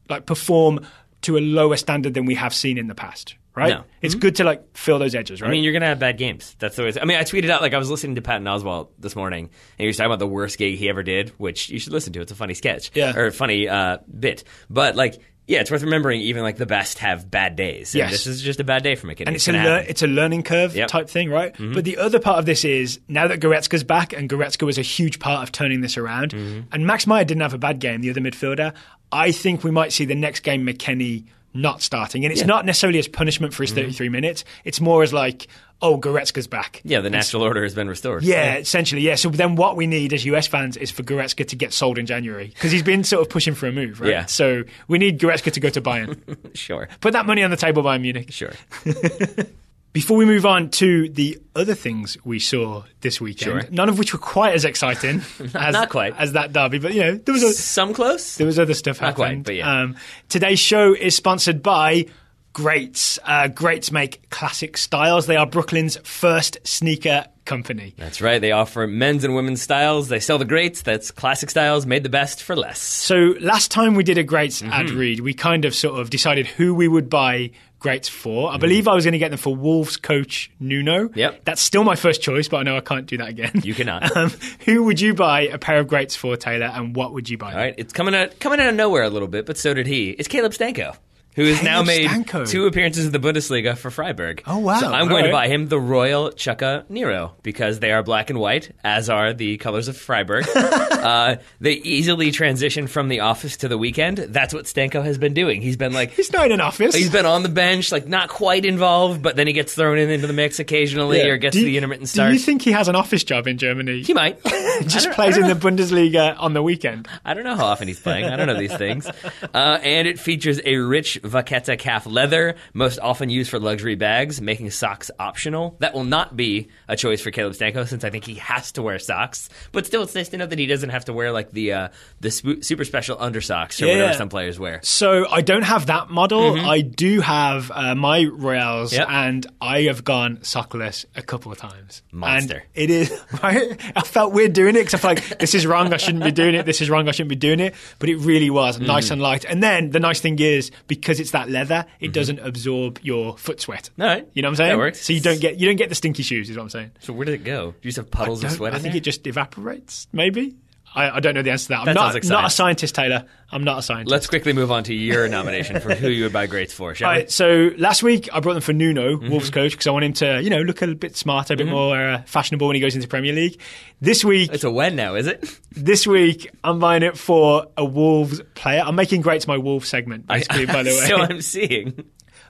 A: like perform to a lower standard than we have seen in the past. Right?
B: No.
A: It's good to like fill those edges, right?
B: I mean, you're going to have bad games. That's the way I mean, I tweeted out, like, I was listening to Patton Oswalt this morning, and he was talking about the worst gig he ever did, which you should listen to. It's a funny sketch. Or a funny bit. But, like, yeah, it's worth remembering even, like, the best have bad days. And this is just a bad day for McKennie.
A: And it's a learning curve type thing, right? But the other part of this is, now that Goretzka's back, and Goretzka was a huge part of turning this around, and Max Meyer didn't have a bad game, the other midfielder, I think we might see the next game McKennie not starting. And it's not necessarily as punishment for his 33 minutes. It's more as like, oh, Goretzka's back.
B: Yeah, the natural order has been restored.
A: Yeah, essentially, yeah. So then what we need as US fans is for Goretzka to get sold in January because he's been sort of pushing for a move, right? Yeah. So we need Goretzka to go to Bayern.
B: Sure.
A: Put that money on the table, Bayern Munich.
B: Sure.
A: Before we move on to the other things we saw this weekend, none of which were quite as exciting as that derby, but you know, there was
B: some close.
A: There was other stuff
B: Not
A: happening.
B: quite, but yeah.
A: Today's show is sponsored by Greats. Greats make classic styles. They are Brooklyn's first sneaker company.
B: That's right. They offer men's and women's styles. They sell the Greats. That's classic styles made the best for less.
A: So last time we did a Greats ad read, we kind of sort of decided who we would buy Greats for. I believe I was going to get them for Wolves coach Nuno.
B: Yep.
A: That's still my first choice, but I know I can't do that again.
B: You cannot.
A: Who would you buy a pair of Greats for, Taylor, and what would you buy?
B: All right. It's coming out of nowhere a little bit, but so did he. It's Caleb Stanko. who has now made
A: Stanko.
B: 2 appearances in the Bundesliga for Freiburg.
A: Oh, wow.
B: So I'm going to
A: All right.
B: buy him the Royal Chukka Nero because they are black and white, as are the colors of Freiburg. They easily transition from the office to the weekend. That's what Stanko has been doing. He's been like...
A: He's not in an office.
B: He's been on the bench, like not quite involved, but then he gets thrown into the mix occasionally or gets the intermittent start.
A: Do you think he has an office job in Germany?
B: He might.
A: Just plays in the Bundesliga on the weekend.
B: I don't know how often he's playing. I don't know these things. And it features a rich Vachetta calf leather, most often used for luxury bags, making socks optional. That will not be a choice for Caleb Stanko since I think he has to wear socks. But still, it's nice to know that he doesn't have to wear like the super special undersocks or whatever some players wear.
A: So I don't have that model. I do have my Royals,
B: Yep.
A: and I have gone sockless a couple of times.
B: Monster.
A: And it is, right? I felt weird doing it because I felt like, this is wrong, I shouldn't be doing it. This is wrong, I shouldn't be doing it. But it really was nice and light. And then the nice thing is, because it's that leather, it doesn't absorb your foot sweat.
B: All right.
A: You know what I'm saying?
B: That works.
A: So you don't get the stinky shoes, is what I'm saying.
B: So where did it go? Do you just have puddles of sweat in
A: I think
B: there?
A: it just evaporates, maybe. I don't know the answer to that.
B: That sounds
A: I'm
B: exciting.
A: not a scientist, Taylor. I'm not a scientist.
B: Let's quickly move on to your nomination for who you would buy greats for, shall
A: All
B: we?
A: right, so last week I brought them for Nuno, Wolves coach, because I want him to, look a bit smarter, a bit more fashionable when he goes into Premier League. This week,
B: It's a when now, is it?
A: this week I'm buying it for a Wolves player. I'm making greats my Wolves segment, basically, by the way.
B: So I'm seeing.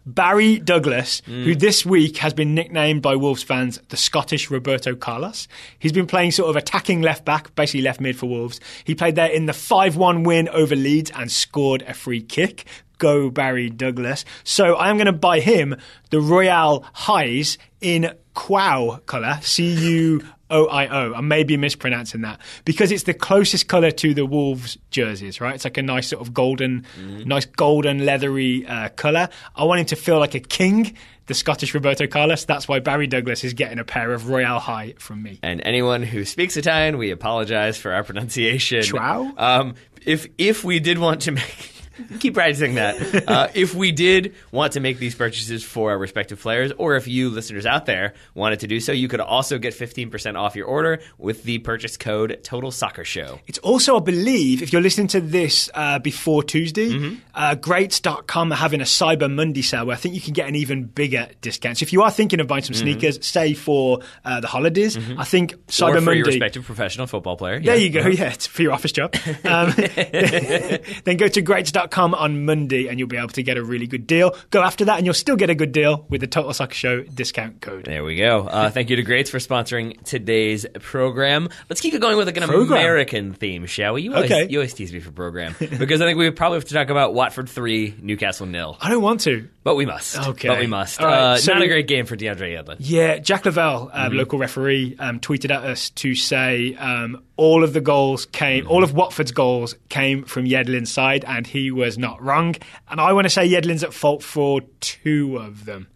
A: Barry Douglas, who this week has been nicknamed by Wolves fans the Scottish Roberto Carlos. He's been playing sort of attacking left back, basically left mid for Wolves. He played there in the 5-1 win over Leeds and scored a free kick. Go Barry Douglas. So I am going to buy him the Royal Highs in Quao colour, CUOIO. I may be mispronouncing that because it's the closest colour to the Wolves jerseys, right? It's like a nice sort of golden, nice golden leathery colour. I want him to feel like a king, the Scottish Roberto Carlos. That's why Barry Douglas is getting a pair of Royal High from me.
B: And anyone who speaks Italian, we apologize for our pronunciation.
A: Ciao?
B: If we did want to make... Keep practicing that. If we did want to make these purchases for our respective players, or if you listeners out there wanted to do so, you could also get 15% off your order with the purchase code Total Soccer Show.
A: It's also, I believe, if you're listening to this before Tuesday, Greats.com are having a Cyber Monday sale where I think you can get an even bigger discount. So if you are thinking of buying some sneakers, say for the holidays, I think Cyber
B: or for
A: Monday...
B: your respective professional football player.
A: There you go, it's for your office job. Then go to Greats.com on Monday and you'll be able to get a really good deal. Go after that and you'll still get a good deal with the Total Soccer Show discount code.
B: There we go. Thank you to Greats for sponsoring today's program. Let's keep it going with like an American theme, shall we? You always tease me for program because I think we probably have to talk about Watford 3, Newcastle 0.
A: I don't want to.
B: But we must.
A: Okay.
B: But we must.
A: All right, so
B: not a great game for DeAndre Yedlin.
A: Yeah, Jack Lavelle, local referee, tweeted at us to say all of Watford's goals came from Yedlin's side, and he was not wrong. And I want to say Yedlin's at fault for 2 of them.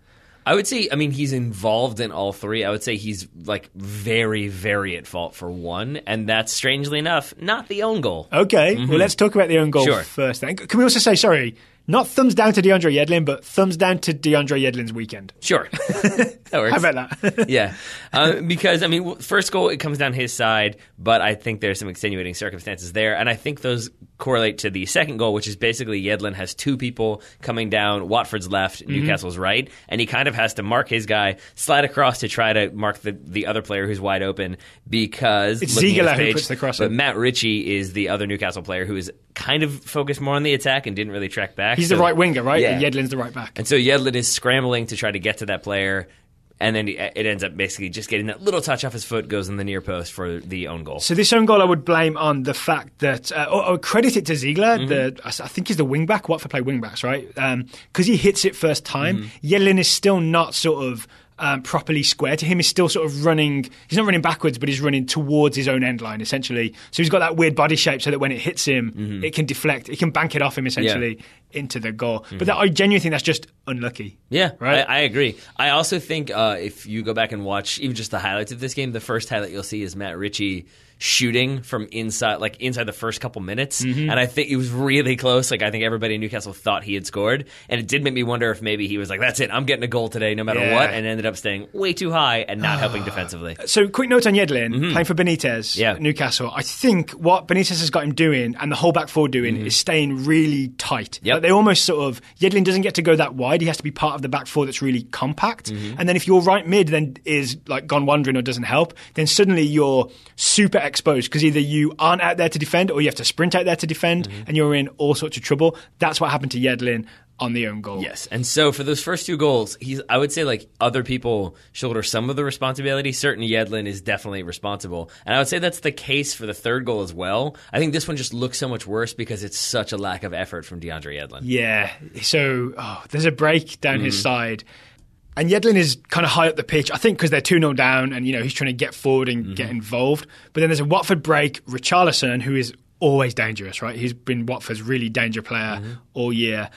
B: I would say, he's involved in all 3. I would say he's like very, very at fault for 1, and that's strangely enough not the own goal.
A: Okay, well, let's talk about the own goal first then. Can we also say, not thumbs down to DeAndre Yedlin, but thumbs down to DeAndre Yedlin's weekend?
B: Sure. That works.
A: How about that?
B: Yeah. Because, first goal, it comes down his side, but I think there's some extenuating circumstances there. And I think those correlate to the second goal, which is basically Yedlin has 2 people coming down Watford's left, Newcastle's right, and he kind of has to mark his guy, slide across to try to mark the other player who's wide open because...
A: It's Ziegler who puts the cross in.
B: But Matt Ritchie is the other Newcastle player who is kind of focused more on the attack and didn't really track back.
A: He's the right winger, right?
B: Yeah.
A: And Yedlin's the right back.
B: And so Yedlin is scrambling to try to get to that player, and then it ends up basically just getting that little touch off his foot, goes in the near post for the own goal.
A: So this own goal I would blame on the fact that, I would credit it to Ziegler, I think he's the wing-back. Watford play wing-backs, right? Because he hits it first time. Yedlin is still not sort of... properly square to him. He's still sort of running, he's not running backwards, but he's running towards his own end line, essentially. So he's got that weird body shape so that when it hits him, it can deflect, it can bank it off him, essentially, into the goal. But I genuinely think that's just unlucky.
B: Yeah,
A: right?
B: I agree. I also think if you go back and watch even just the highlights of this game, the first highlight you'll see is Matt Ritchie shooting from inside the first couple minutes. And I think it was really close. Like, I think everybody in Newcastle thought he had scored. And it did make me wonder if maybe he was like, that's it, I'm getting a goal today no matter what, and ended up staying way too high and not helping defensively.
A: So, quick note on Yedlin, playing for Benitez at Newcastle. I think what Benitez has got him doing, and the whole back four doing, is staying really tight. Like, they almost sort of, Yedlin doesn't get to go that wide. He has to be part of the back four that's really compact. And then if your right mid then is like gone wandering or doesn't help, then suddenly you're super exposed, because either you aren't out there to defend or you have to sprint out there to defend, and you're in all sorts of trouble. That's what happened to Yedlin on the own goal.
B: Yes, and so for those first two goals, I would say like other people shoulder some of the responsibility. Certainly Yedlin is definitely responsible. And I would say that's the case for the third goal as well. I think this one just looks so much worse because it's such a lack of effort from DeAndre Yedlin. Yeah,
A: so there's a break down his side. And Yedlin is kind of high up the pitch, I think because they're 2-0 down and, he's trying to get forward and get involved. But then there's a Watford break. Richarlison, who is always dangerous, right? He's been Watford's really danger player all year,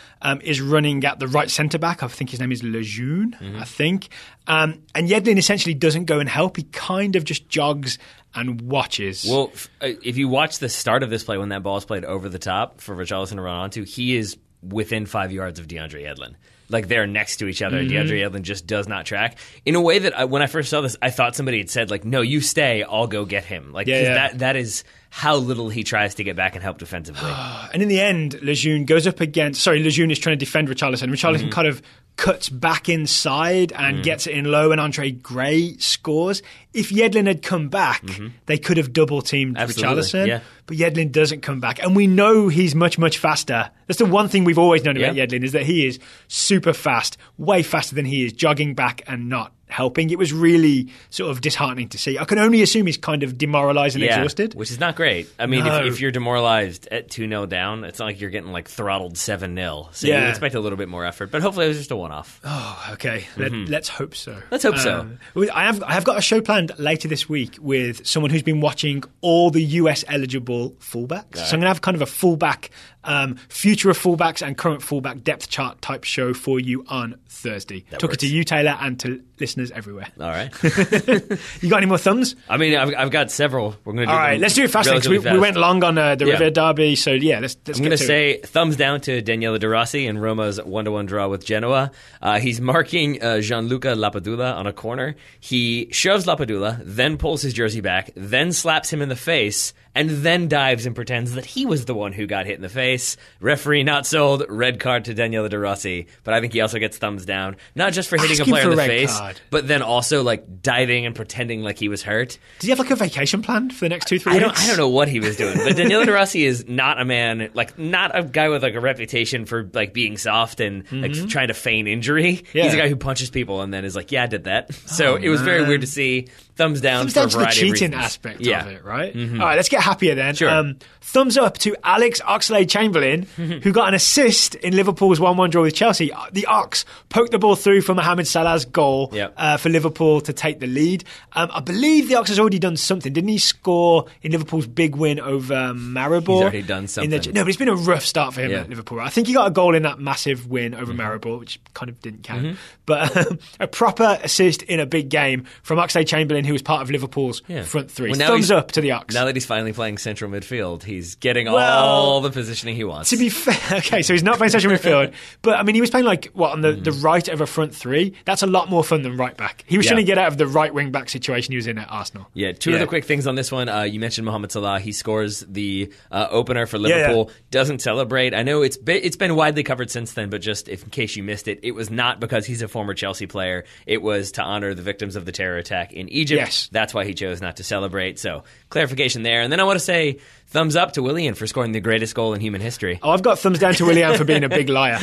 A: is running at the right centre-back. I think his name is Lejeune, I think. And Yedlin essentially doesn't go and help. He kind of just jogs and watches.
B: Well, if you watch the start of this play when that ball is played over the top for Richarlison to run onto, he is within 5 yards of DeAndre Yedlin. Like, they're next to each other. DeAndre Yedlin just does not track. In a way that when I first saw this, I thought somebody had said, like, no, you stay, I'll go get him. Like, that is how little he tries to get back and help defensively.
A: And in the end, Lejeune goes up against... Sorry, Lejeune is trying to defend Richarlison. Richarlison kind of cuts back inside and gets it in low, and Andre Gray scores. If Yedlin had come back, they could have double-teamed Richarlison. Yeah. But Yedlin doesn't come back. And we know he's much, much faster. That's the one thing we've always known about Yedlin, is that he is super fast, way faster than he is jogging back and not helping. It was really sort of disheartening to see. I can only assume he's kind of demoralised and exhausted.
B: Which is not great. I mean, if you're demoralised at 2-0 down, it's not like you're getting like throttled 7-0. So you expect a little bit more effort. But hopefully it was just a one-off.
A: Oh, okay. Let's hope so.
B: Let's hope so.
A: I have got a show planned later this week with someone who's been watching all the US eligible fullbacks. So I'm going to have kind of a fullback, future of fullbacks and current fullback depth chart type show for you on Thursday. Took it to you, Taylor, and to listeners everywhere.
B: All right.
A: You got any more thumbs?
B: I mean, I've got several. We're going to do.
A: All right, let's do it fast because we went long on the River Derby. So let's
B: I'm going to say thumbs down to Daniele De Rossi in Roma's 1-1 draw with Genoa. He's marking Gianluca Lapadula on a corner. He shoves Lapadula, then pulls his jersey back, then slaps him in the face, and then dives and pretends that he was the one who got hit in the face. Referee not sold. Red card to Daniele De Rossi. But I think he also gets thumbs down. Not just for hitting a player in the face, but then also like diving and pretending like he was hurt.
A: Does he have like a vacation planned for the next 2-3 weeks?
B: I don't know what he was doing. But Daniele De Rossi is not a man, like not a guy with like a reputation for like being soft and like trying to feign injury. Yeah. He's a guy who punches people and then is like, yeah, I did that. So it was very weird to see. Thumbs down for a variety of reasons.
A: Thumbs down to the cheating aspect of it, right? All right, let's get happier then. Sure. Thumbs up to Alex Oxlade-Chamberlain, who got an assist in Liverpool's 1-1 draw with Chelsea. The Ox poked the ball through for Mohamed Salah's goal for Liverpool to take the lead. I believe the Ox has already done something. Didn't he score in Liverpool's big win over Maribor?
B: He's already done something.
A: No, but it's been a rough start for him at Liverpool. I think he got a goal in that massive win over Maribor, which kind of didn't count. But a proper assist in a big game from Oxlade-Chamberlain, who was part of Liverpool's front three. Well, thumbs up to the Ox.
B: Now that he's finally playing central midfield, he's getting all the positioning he wants.
A: To be fair, okay, so he's not playing central midfield, but I mean, he was playing like, on the right of a front three. That's a lot more fun than right back. He was trying to get out of the right wing back situation he was in at Arsenal.
B: Yeah, two other quick things on this one. You mentioned Mohamed Salah. He scores the opener for Liverpool. Doesn't celebrate. I know it's been widely covered since then, but just in case you missed it, it was not because he's a former Chelsea player. It was to honor the victims of the terror attack in Egypt.
A: Yes.
B: That's why he chose not to celebrate. So clarification there. And then I want to say thumbs up to Willian for scoring the greatest goal in human history.
A: Oh, I've got thumbs down to Willian for being a big liar.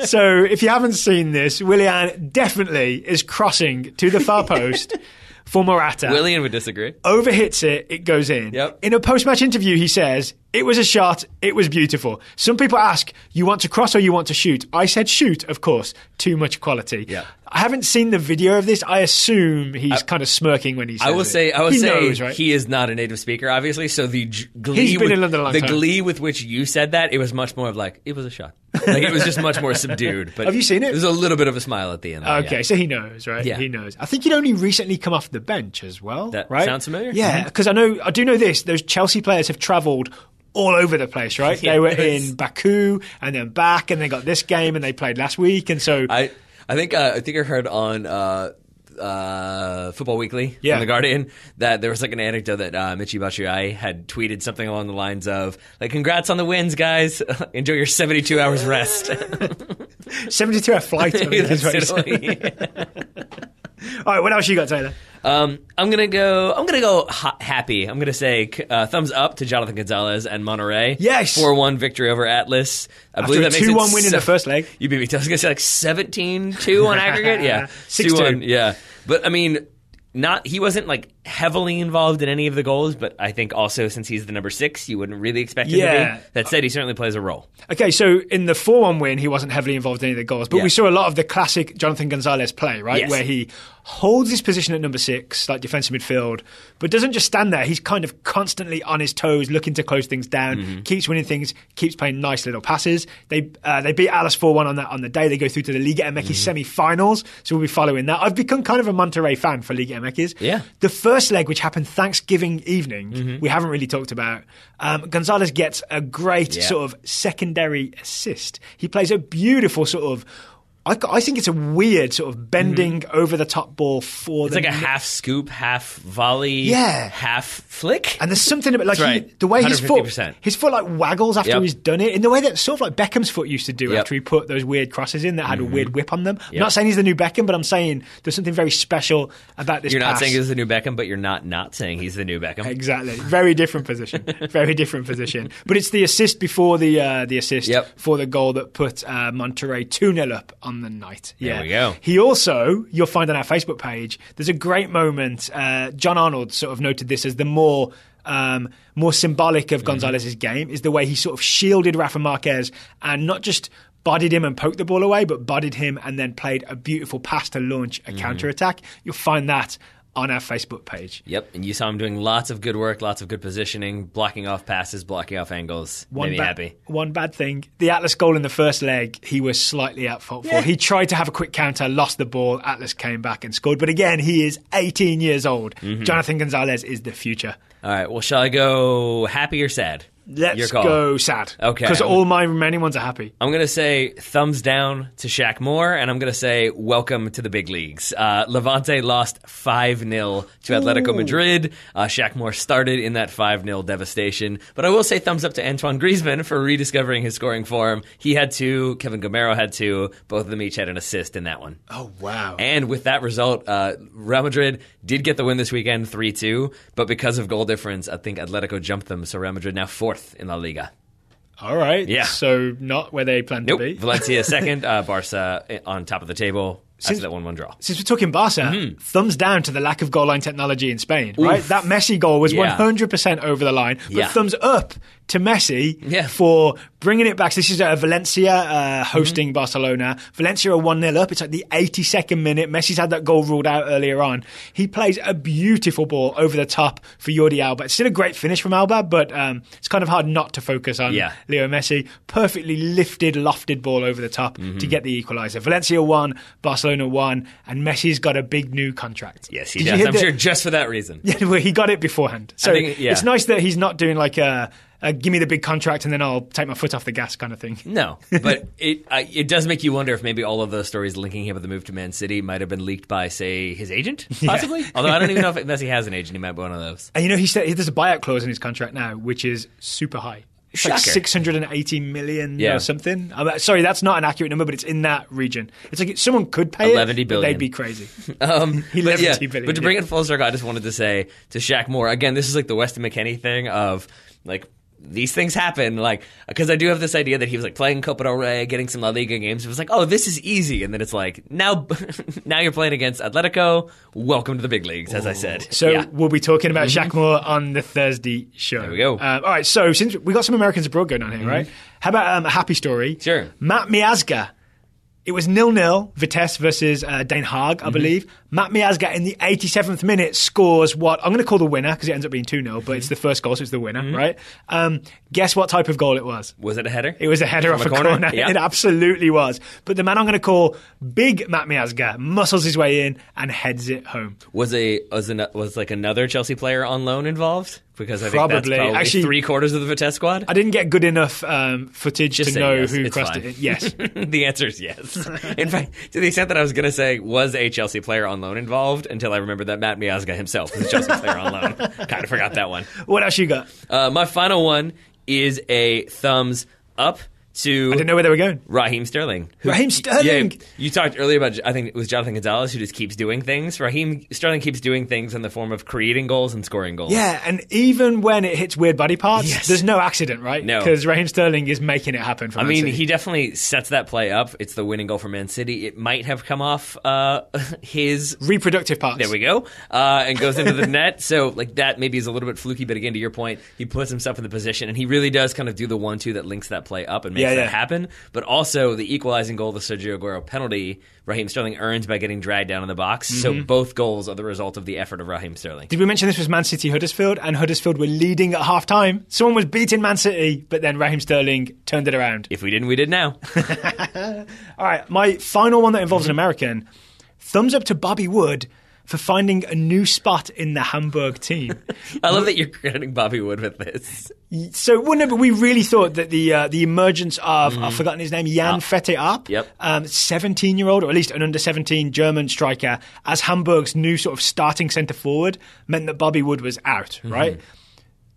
A: So if you haven't seen this, Willian definitely is crossing to the far post for Morata.
B: Willian would disagree.
A: Overhits it, it goes in.
B: Yep.
A: In a post-match interview, he says, it was a shot, it was beautiful. Some people ask, you want to cross or you want to shoot? I said shoot, of course. Too much quality.
B: Yeah.
A: I haven't seen the video of this. I assume he's kind of smirking when he says
B: I will say
A: knows, right?
B: He is not a native speaker, obviously, so the
A: He's been in London a long time.
B: Glee with which you said that, it was much more of like, it was a shot. Like, it was just much more subdued. But
A: have you seen it?
B: There's a little bit of a smile at the end.
A: Okay, so he knows, right?
B: Yeah.
A: He knows. I think he'd only recently come off the bench as well.
B: That
A: right?
B: sounds familiar?
A: Yeah, because I do know this. Those Chelsea players have travelled all over the place, right?
B: Yeah,
A: they were in Baku and then back, and they got this game, and they played last week, and so
B: I think I heard on Football Weekly
A: Yeah.
B: from The Guardian that there was like an anecdote that Michy Batshuayi had tweeted something along the lines of like, "Congrats on the wins, guys! Enjoy your 72 hours rest."
A: 72-hour flight. I think is what he said. All right, what else you got, Taylor?
B: I'm gonna go happy. I'm gonna say thumbs up to Jonathan Gonzalez and Monterrey.
A: Yes.
B: 4-1 victory over Atlas. I
A: After
B: believe
A: a
B: that makes it
A: 2-1 win in the first leg.
B: You beat me. I was gonna say like 17-2 on aggregate. Yeah,
A: 6-2.
B: 2-1. Yeah, but I mean, he wasn't like heavily involved in any of the goals, but I think also since he's the number 6, you wouldn't really expect him to be. That said, he certainly plays a role.
A: Okay, so in the 4-1 win, he wasn't heavily involved in any of the goals, but we saw a lot of the classic Jonathan Gonzalez play, right?
B: Yes.
A: Where he holds his position at number 6, like defensive midfield, but doesn't just stand there. He's kind of constantly on his toes, looking to close things down, keeps winning things, keeps playing nice little passes. They beat Atlas 4-1 on the day. They go through to the Liga MX semi-finals, so we'll be following that. I've become kind of a Monterrey fan for Liga MX.
B: Yeah.
A: The first leg, which happened Thanksgiving evening, we haven't really talked about. Gonzalez gets a great sort of secondary assist. He plays a beautiful sort of, I think it's a weird sort of bending over the top ball for
B: It's like a half scoop, half volley, half flick.
A: And there's something about
B: right.
A: the way
B: 150%.
A: his foot like waggles after he's done it in the way that sort of like Beckham's foot used to do after he put those weird crosses in that had a weird whip on them. I'm not saying he's the new Beckham, but I'm saying there's something very special about this.
B: You're not
A: pass.
B: saying he's the new Beckham, but you're not saying he's the new Beckham.
A: Exactly. Very different position. Very different position. But it's the assist before the assist for the goal that put Monterrey 2-0 up on the night.
B: There we go.
A: He also, you'll find on our Facebook page, there's a great moment. John Arnold sort of noted this as the more symbolic of Gonzalez's game is the way he sort of shielded Rafa Marquez and not just bodied him and poked the ball away, but bodied him and then played a beautiful pass to launch a counter-attack. You'll find that on our Facebook page.
B: Yep, and you saw him doing lots of good work, lots of good positioning, blocking off passes, blocking off angles. Made me happy.
A: One bad thing, the Atlas goal in the first leg, he was slightly at fault for. He tried to have a quick counter, lost the ball, Atlas came back and scored. But again, he is 18 years old. Jonathan Gonzalez is the future.
B: All right, well, shall I go happy or sad?
A: Let's go sad.
B: Okay.
A: Because all my remaining ones are happy.
B: I'm going to say thumbs down to Shaq Moore, and I'm going to say welcome to the big leagues. Levante lost 5-0 to Atletico Madrid. Shaq Moore started in that 5-0 devastation. But I will say thumbs up to Antoine Griezmann for rediscovering his scoring form. He had 2. Kevin Gamero had 2. Both of them each had an assist in that one.
A: Oh, wow.
B: And with that result, Real Madrid did get the win this weekend, 3-2. But because of goal difference, I think Atletico jumped them. So Real Madrid now 4th in La Liga.
A: All right.
B: Yeah.
A: So not where they planned to be.
B: Valencia 2nd, Barca on top of the table. After that 1-1 draw.
A: Since we're talking Barca, thumbs down to the lack of goal line technology in Spain, right? That Messi goal was 100% over the line, but thumbs up to Messi for bringing it back. So this is Valencia hosting Barcelona. Valencia are 1-0 up. It's like the 82nd minute. Messi's had that goal ruled out earlier on. He plays a beautiful ball over the top for Jordi Alba. It's still a great finish from Alba, but it's kind of hard not to focus on Leo Messi. Perfectly lofted ball over the top to get the equaliser. Valencia 1, Barcelona 1, and Messi's got a big new contract.
B: Yes, he does. I'm sure just for that reason.
A: Yeah, well, he got it beforehand. So it's nice that he's not doing like a give me the big contract and then I'll take my foot off the gas kind of thing.
B: No, but it does make you wonder if maybe all of those stories linking him with the move to Man City might have been leaked by, say, his agent, possibly? Although I don't even know if Messi has an agent. He might be one of those.
A: And he said there's a buyout clause in his contract now, which is super high. It's like 680 million or something. Sorry, that's not an accurate number, but it's in that region. It's like someone could pay
B: 11
A: it,
B: billion.
A: But they'd be crazy.
B: 11
A: billion.
B: But to bring it full circle, I just wanted to say to Shaq Moore, again, this is like the Weston McKennie thing of like, these things happen, like, because I do have this idea that he was like playing Copa del Rey, getting some La Liga games. It was like, oh, this is easy, and then it's like, now you're playing against Atletico. Welcome to the big leagues, as I said.
A: So we'll be talking about Shaq Moore on the Thursday show.
B: There we go.
A: All right, so since we got some Americans abroad going on here, right? How about a happy story?
B: Sure.
A: Matt Miazga It was 0-0, Vitesse versus Den Haag, I believe. Matt Miazga in the 87th minute scores what I'm going to call the winner, because it ends up being 2-0, but it's the first goal, so it's the winner, right? Guess what type of goal it was?
B: Was it a header?
A: It was a header off a corner.
B: Yeah.
A: It absolutely was. But the man I'm going to call Big Matt Miazga muscles his way in and heads it home.
B: Was like another Chelsea player on loan involved? Because I think
A: Probably.
B: that's probably
A: Actually,
B: 3/4 of the Vitesse squad.
A: I didn't get good enough footage
B: Just
A: to know
B: yes,
A: who
B: it's
A: crossed
B: fine.
A: it. Yes.
B: The answer is yes. In fact, to the extent that I was going to say, was a Chelsea player on loan involved, until I remembered that Matt Miazga himself was a Chelsea player on loan. Kind of forgot that one.
A: What else you got?
B: My final one is a thumbs up to...
A: I didn't know where they were going.
B: Raheem Sterling.
A: Raheem Sterling!
B: Yeah, you talked earlier about, I think it was Jonathan Gonzalez, who just keeps doing things. Raheem Sterling keeps doing things in the form of creating goals and scoring goals.
A: Yeah, and even when it hits weird body parts,
B: Yes.
A: there's no accident, right?
B: No.
A: Because Raheem Sterling is making it happen for Man City.
B: He definitely sets that play up. It's the winning goal for Man City. It might have come off his...
A: reproductive parts.
B: There we go. And goes into the net. So, like, that maybe is a little bit fluky, but again, to your point, he puts himself in the position, and he really does kind of do the 1-2 that links that play up and makes that happen. But also, the equalizing goal, the Sergio Aguero penalty, Raheem Sterling earns by getting dragged down in the box. So both goals are the result of the effort of Raheem Sterling.
A: Did we mention this was Man City Huddersfield, and Huddersfield were leading at half time? Someone was beating Man City, but then Raheem Sterling turned it around.
B: If we didn't, we did now.
A: All right, my final one that involves an American. Thumbs up to Bobby Wood for finding a new spot in the Hamburg team.
B: I love that you're crediting Bobby Wood with this.
A: So, well, no, but we really thought that the emergence of, I've forgotten his name, Jan Fette Up, 17-year-old, or at least an under-17 German striker, as Hamburg's new sort of starting centre-forward, meant that Bobby Wood was out, right?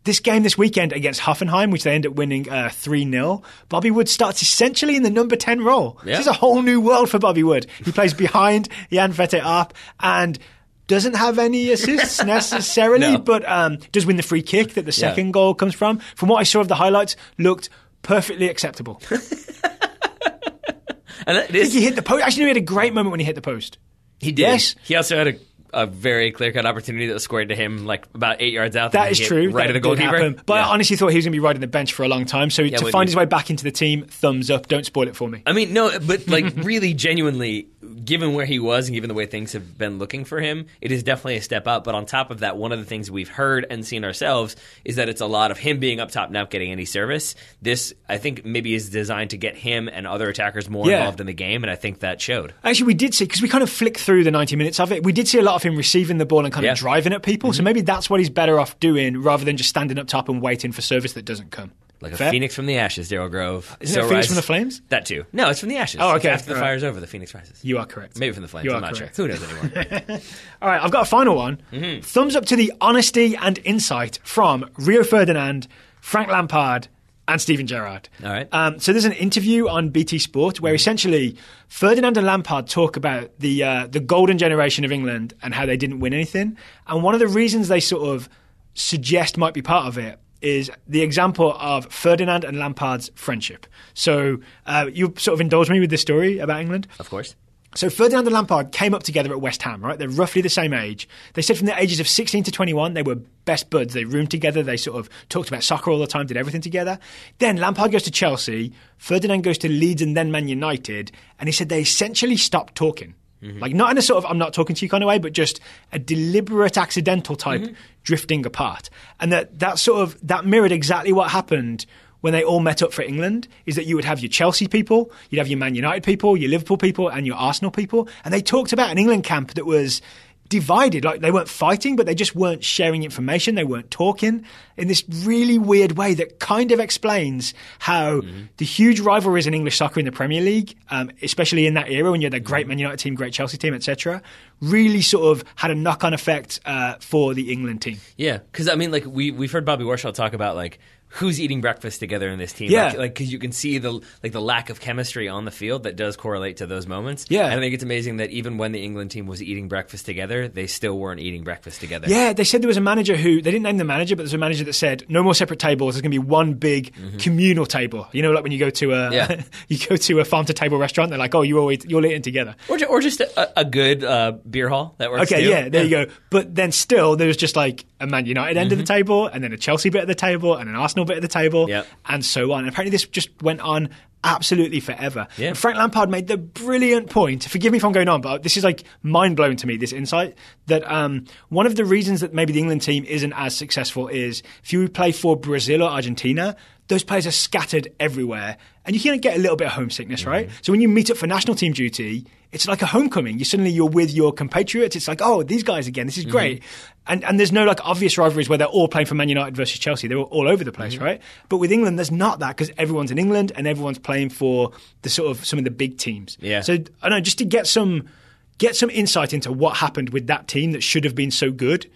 A: This game this weekend against Hoffenheim, which they end up winning 3-0, Bobby Wood starts essentially in the number 10 role.
B: Yeah.
A: This is a whole new world for Bobby Wood. He plays behind Jan Fette Up and doesn't have any assists necessarily, but does win the free kick that the second goal comes from. From what I saw of the highlights, looked perfectly acceptable.
B: And
A: I think he hit the post. Actually, no, he had a great moment when he hit the post.
B: He did.
A: Yes.
B: He also had a very clear-cut opportunity that was scored to him like about 8 yards out.
A: That is true.
B: Right
A: that
B: at the goalkeeper.
A: But I honestly thought he was going to be riding the bench for a long time. So to find his way back into the team, thumbs up. Don't spoil it for me.
B: I mean, no, but like really genuinely, given where he was and given the way things have been looking for him, it is definitely a step up. But on top of that, one of the things we've heard and seen ourselves is that it's a lot of him being up top, not getting any service. This, I think, maybe is designed to get him and other attackers more involved in the game, and I think that showed.
A: Actually, we did see, because we kind of flicked through the 90 minutes of it, we did see a lot of him receiving the ball and kind of driving at people. So maybe that's what he's better off doing rather than just standing up top and waiting for service that doesn't come.
B: Like a phoenix from the ashes, Daryl Grove.
A: Isn't it a phoenix from the flames?
B: That too. No, it's from the ashes.
A: Oh, okay.
B: After the fire's over, the phoenix rises.
A: You are correct.
B: Maybe from the flames, I'm not sure. Who knows anymore?
A: All right, I've got a final one. Thumbs up to the honesty and insight from Rio Ferdinand, Frank Lampard, and Steven Gerrard.
B: All right.
A: So there's an interview on BT Sport where essentially Ferdinand and Lampard talk about the golden generation of England and how they didn't win anything. And one of the reasons they sort of suggest might be part of it is the example of Ferdinand and Lampard's friendship. So you sort of indulged me with this story about England.
B: Of course.
A: So Ferdinand and Lampard came up together at West Ham, right? They're roughly the same age. They said from the ages of 16 to 21, they were best buds. They roomed together. They sort of talked about soccer all the time, did everything together. Then Lampard goes to Chelsea. Ferdinand goes to Leeds and then Man United. And he said they essentially stopped talking. Like not in a sort of I'm not talking to you kind of way, but just a deliberate accidental type drifting apart. And that mirrored exactly what happened when they all met up for England, is that you would have your Chelsea people, you'd have your Man United people, your Liverpool people, and your Arsenal people. And they talked about an England camp that was divided. Like they weren't fighting, but they just weren't sharing information. They weren't talking in this really weird way that kind of explains how the huge rivalries in English soccer in the Premier League, especially in that era when you had that great Man United team, great Chelsea team, etc., really sort of had a knock-on effect for the England team.
B: Yeah, because I mean, like we've heard Bobby Warshaw talk about like who's eating breakfast together in this team.
A: Yeah.
B: Like because you can see the lack of chemistry on the field that does correlate to those moments.
A: Yeah.
B: And I think it's amazing that even when the England team was eating breakfast together, they still weren't eating breakfast together.
A: Yeah, they said there was a manager who, they didn't name the manager, but there's a manager that said, no more separate tables, there's going to be one big communal table. You know, like when you go to a farm-to-table restaurant, they're like, oh, you're eating together.
B: Or just a good beer hall that works
A: Okay,
B: too.
A: yeah, there you go. But then still, there's just like a Man United end of the table, and then a Chelsea bit of the table, and an Arsenal bit of the table, and so on. And apparently this just went on absolutely forever.
B: Yeah.
A: And Frank Lampard made the brilliant point, forgive me if I'm going on, but this is like mind-blowing to me, this insight, that one of the reasons that maybe the England team isn't as successful is if you play for Brazil or Argentina, those players are scattered everywhere, and you can get a little bit of homesickness, right? So when you meet up for national team duty, it's like a homecoming. You're with your compatriots. It's like, oh, these guys again. This is great. And there's no like obvious rivalries where they're all playing for Man United versus Chelsea. They're all over the place, right? But with England, there's not that because everyone's in England and everyone's playing for the sort of some of the big teams.
B: Yeah.
A: So I don't know, just to get some insight into what happened with that team that should have been so good.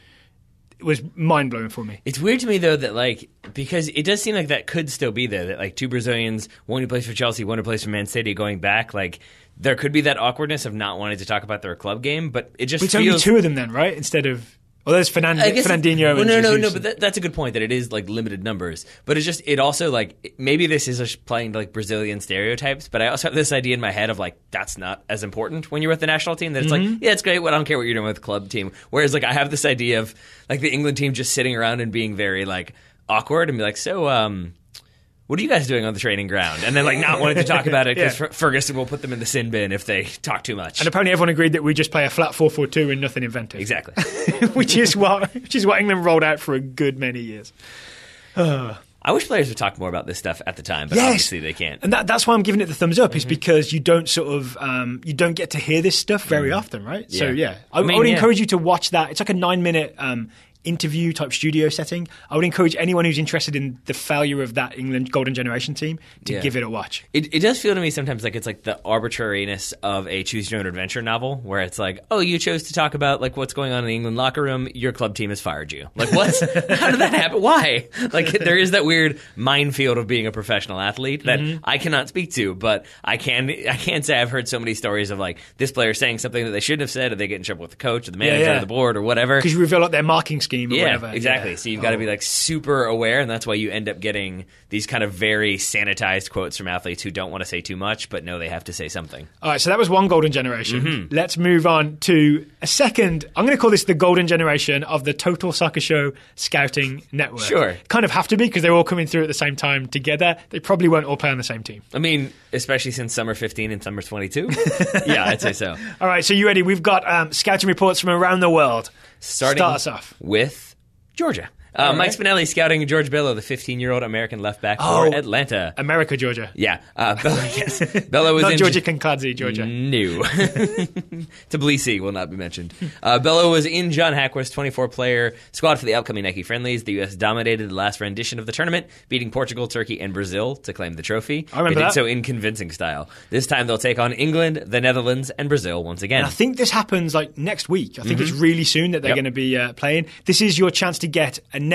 A: It was mind-blowing for me.
B: It's weird to me, though, that, like, because it does seem like that could still be there, that, like, two Brazilians, one who plays for Chelsea, one who plays for Man City, going back, like, there could be that awkwardness of not wanting to talk about their club game, but it just
A: It's
B: feels...
A: only two of them then, right? Instead of... Well, there's Fernandinho and
B: No,
A: Jesus.
B: but that's a good point, that it is, like, limited numbers. But it also, like, maybe this is just playing to, like, Brazilian stereotypes, but I also have this idea in my head of, like, that's not as important when you're with the national team, that it's like, yeah, it's great, I don't care what you're doing with the club team. Whereas, like, I have this idea of, like, the England team just sitting around and being very, like, awkward and be like, so, what are you guys doing on the training ground? And then, like, not wanting to talk about it because Ferguson will put them in the sin bin if they talk too much.
A: And apparently everyone agreed that we just play a flat 4-4-2 and nothing invented.
B: Exactly.
A: which is what England rolled out for a good many years.
B: I wish players would talk more about this stuff at the time, but
A: Yes.
B: obviously they can't.
A: And that's why I'm giving it the thumbs up, is because you don't sort of you don't get to hear this stuff very often, right? So I would encourage you to watch that. It's like a 9-minute interview type studio setting. I would encourage anyone who's interested in the failure of that England Golden Generation team to give it a watch.
B: It does feel to me sometimes like it's like the arbitrariness of a choose your own adventure novel, where it's like, oh, you chose to talk about like what's going on in the England locker room, your club team has fired you. Like, what? How did that happen? Why? Like, there is that weird minefield of being a professional athlete that I cannot speak to, but I can say I've heard so many stories of like this player saying something that they shouldn't have said, or they get in trouble with the coach or the manager or the board or whatever.
A: Because you reveal like their marking scheme or whatever.
B: Exactly. So you've got to be like super aware, and that's why you end up getting these kind of very sanitized quotes from athletes who don't want to say too much, but know they have to say something.
A: All right, so that was one golden generation. Let's move on to a second. I'm going to call this the golden generation of the Total Soccer Show Scouting Network.
B: Sure.
A: Kind of have to be because they're all coming through at the same time together. They probably won't all play on the same team.
B: I mean, especially since summer 15 and summer 22. Yeah, I'd say so.
A: All right, so you ready? We've got scouting reports from around the world.
B: Start
A: us off.
B: with Georgia. Mike Spinelli scouting George Bello, the 15-year-old American left back for Atlanta.
A: America, Georgia.
B: Yeah. Bello was
A: not
B: in...
A: Georgia Kankadze, Georgia.
B: No. Tbilisi will not be mentioned. Bello was in John Hackworth's 24-player squad for the upcoming Nike Friendlies. The U.S. dominated the last rendition of the tournament, beating Portugal, Turkey, and Brazil to claim the trophy.
A: I remember
B: They did
A: that.
B: so in convincing style. This time they'll take on England, the Netherlands, and Brazil once again.
A: And I think this happens like next week. I think it's really soon that they're going to be playing. This is your chance to get a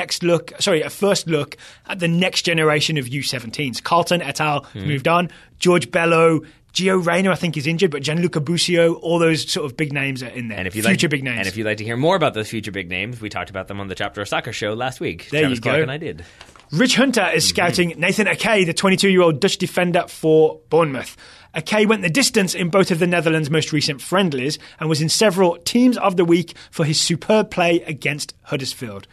A: first look at the next generation of U17s. Carlton et al. Moved on. George Bello, Gio Reyna, I think, is injured, but Gianluca Busio, all those sort of big names are in there.
B: And
A: future big names.
B: And if you'd like to hear more about those future big names, we talked about them on the Chapter of Soccer show last week.
A: There
B: Travis
A: you go.
B: Clark and I did.
A: Rich Hunter is scouting Nathan Ake, the 22-year-old Dutch defender for Bournemouth. Ake went the distance in both of the Netherlands' most recent friendlies and was in several teams of the week for his superb play against Huddersfield.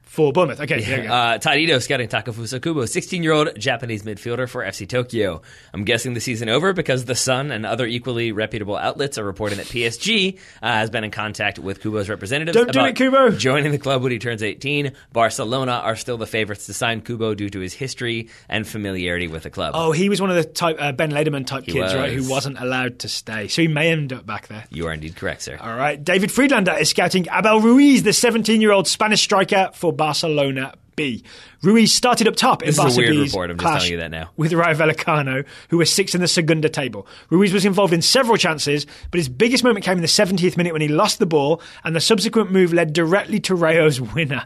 A: For Bournemouth. Okay, there you go.
B: Tadito scouting Takefusa Kubo, 16-year-old Japanese midfielder for FC Tokyo. I'm guessing the season over because The Sun and other equally reputable outlets are reporting that PSG has been in contact with Kubo's representatives
A: Don't do
B: about
A: it, Kubo.
B: joining the club when he turns 18. Barcelona are still the favorites to sign Kubo due to his history and familiarity with the club.
A: Oh, he was one of the type Ben Lederman type kids,
B: was.
A: right, who wasn't allowed to stay. So he may end up back there.
B: You are indeed correct, sir.
A: All right. David Friedlander is scouting Abel Ruiz, the 17-year-old Spanish striker for Barcelona B. Ruiz started up top in
B: This is a
A: Barca
B: weird
A: B's
B: report, I'm just
A: clash
B: telling you that now.
A: with Rayo Vallecano, who were sixth in the Segunda table. Ruiz was involved in several chances, but his biggest moment came in the 70th minute when he lost the ball, and the subsequent move led directly to Rayo's winner.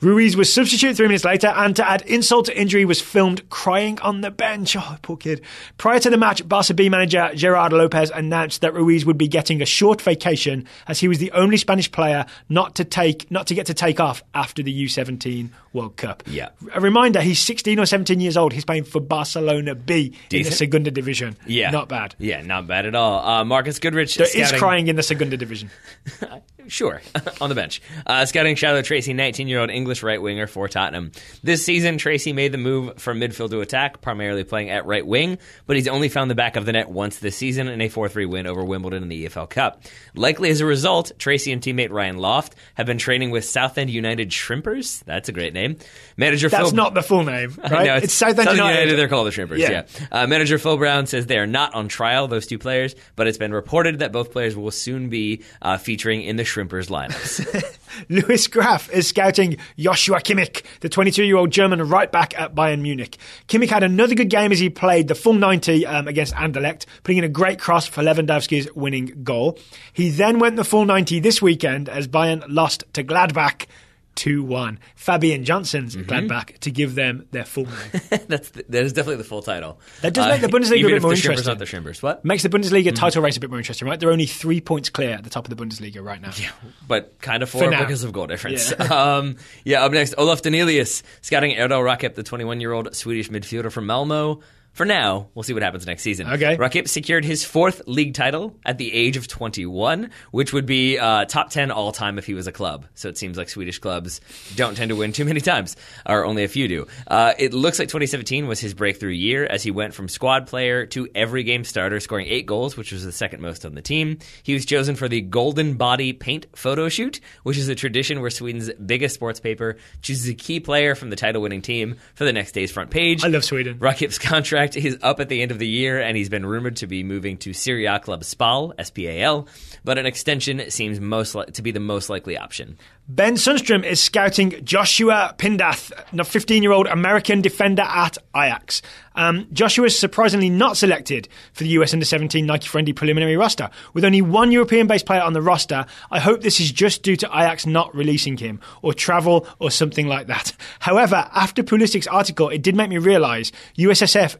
A: Ruiz was substituted 3 minutes later, and to add insult to injury, was filmed crying on the bench. Oh, poor kid. Prior to the match, Barca B manager Gerard Lopez announced that Ruiz would be getting a short vacation, as he was the only Spanish player not to get to take off after the U17 World Cup.
B: Yeah.
A: A reminder, he's 16 or 17 years old. He's playing for Barcelona B in the Segunda division.
B: Yeah.
A: Not bad.
B: Yeah, not bad at all. Marcus Goodrich
A: There
B: scouting...
A: is crying in the Segunda division.
B: Sure, on the bench. Scouting Shiloh Tracy, 19-year-old English right winger for Tottenham. This season, Tracy made the move from midfield to attack, primarily playing at right wing, but he's only found the back of the net once this season in a 4-3 win over Wimbledon in the EFL Cup. Likely as a result, Tracy and teammate Ryan Loft have been training with Southend United Shrimpers. That's a great name. Manager
A: That's
B: Phil...
A: not the full name, right?
B: No,
A: it's Southend United.
B: They're called the Shrimpers, yeah. Manager Phil Brown says they are not on trial, those two players, but it's been reported that both players will soon be featuring in the Shrimpers lineups.
A: Lewis Graf is scouting Joshua Kimmich, the 22-year-old German right back at Bayern Munich. Kimmich had another good game as he played the full 90 against Anderlecht, putting in a great cross for Lewandowski's winning goal. He then went the full 90 this weekend as Bayern lost to Gladbach 2-1. Fabian Johnson's Gladbach to give them their full name.
B: That is definitely the full title.
A: That does make the Bundesliga a bit more interesting.
B: Even if the Shrimpers aren't the Shrimpers. What?
A: Makes the Bundesliga title race a bit more interesting, right? They're only 3 points clear at the top of the Bundesliga right now.
B: Yeah, but kind of four because of goal difference.
A: Yeah.
B: Up next, Olaf Danelius, scouting Erdal Rakip, the 21-year-old Swedish midfielder from Malmo. For now, we'll see what happens next season.
A: Okay.
B: Rakip secured his 4th league title at the age of 21, which would be top 10 all-time if he was a club. So it seems like Swedish clubs don't tend to win too many times, or only a few do. It looks like 2017 was his breakthrough year as he went from squad player to every game starter, scoring 8 goals, which was the second most on the team. He was chosen for the Golden Body Paint photo shoot, which is a tradition where Sweden's biggest sports paper chooses a key player from the title-winning team for the next day's front page.
A: I love Sweden.
B: Rakip's contract is up at the end of the year, and he's been rumored to be moving to Serie A club Spal, S-P-A-L, but an extension seems to be the most likely option.
A: Ben Sundstrom is scouting Joshua Pindath, the 15-year-old American defender at Ajax. Joshua is surprisingly not selected for the US Under-17 Nike-friendly preliminary roster. With only one European-based player on the roster, I hope this is just due to Ajax not releasing him, or travel, or something like that. However, after Pulisic's article, it did make me realise USSF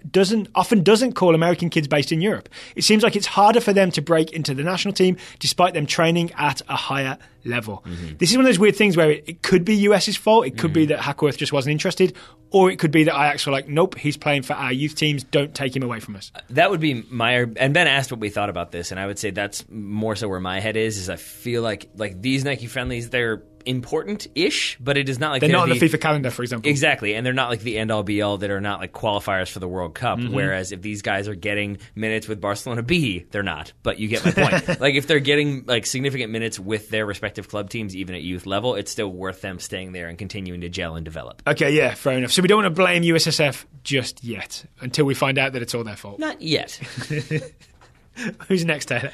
A: often doesn't call American kids based in Europe. It seems like it's harder for them to break into the national team, despite them training at a higher level. This is one of those weird things where it could be US's fault, it could be that Hackworth just wasn't interested, or it could be that Ajax were like, nope, he's playing for our youth teams, don't take him away from us.
B: That would be and Ben asked what we thought about this, and I would say that's more so where my head is I feel like these Nike friendlies, they're important-ish, but it is not like
A: they're not on the FIFA calendar, for example.
B: Exactly, and they're not like the end-all be-all that are not like qualifiers for the World Cup, whereas if these guys are getting minutes with Barcelona B, they're not, but you get my point. Like if they're getting like significant minutes with their respective club teams, even at youth level, it's still worth them staying there and continuing to gel and develop.
A: Okay, yeah, fair enough. So we don't want to blame USSF just yet, until we find out that it's all their fault.
B: Not yet.
A: Who's next, Taylor?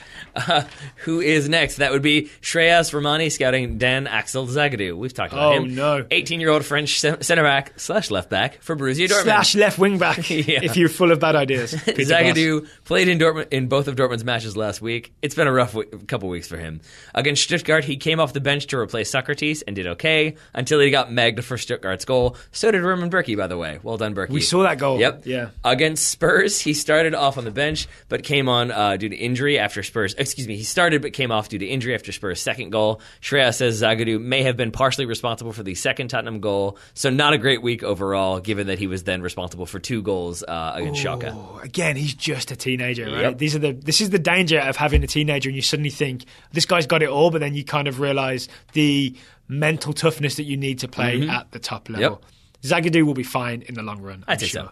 B: Who is next? That would be Shreyas Romani scouting Dan Axel Zagadou. We've talked about him.
A: Oh, no.
B: 18-year-old French centre-back / left back for Borussia Dortmund.
A: / left wing back, if you're full of bad ideas.
B: Zagadou played in Dortmund in both of Dortmund's matches last week. It's been a rough couple weeks for him. Against Stuttgart, he came off the bench to replace Socrates and did okay until he got megged for Stuttgart's goal. So did Roman Berkey, by the way. Well done, Berkey.
A: We saw that goal.
B: Yep.
A: Yeah.
B: Against Spurs, he started off on the bench, but came on due to injury after Spurs. He started but came off due to injury after Spurs' second goal. Shreya says Zagadou may have been partially responsible for the second Tottenham goal, so not a great week overall, given that he was then responsible for 2 goals against Schalke.
A: Again, he's just a teenager, right?
B: Yep.
A: This is the danger of having a teenager, and you suddenly think this guy's got it all, but then you kind of realise the mental toughness that you need to play at the top level. Yep. Zagadou will be fine in the long run, I'm sure. So.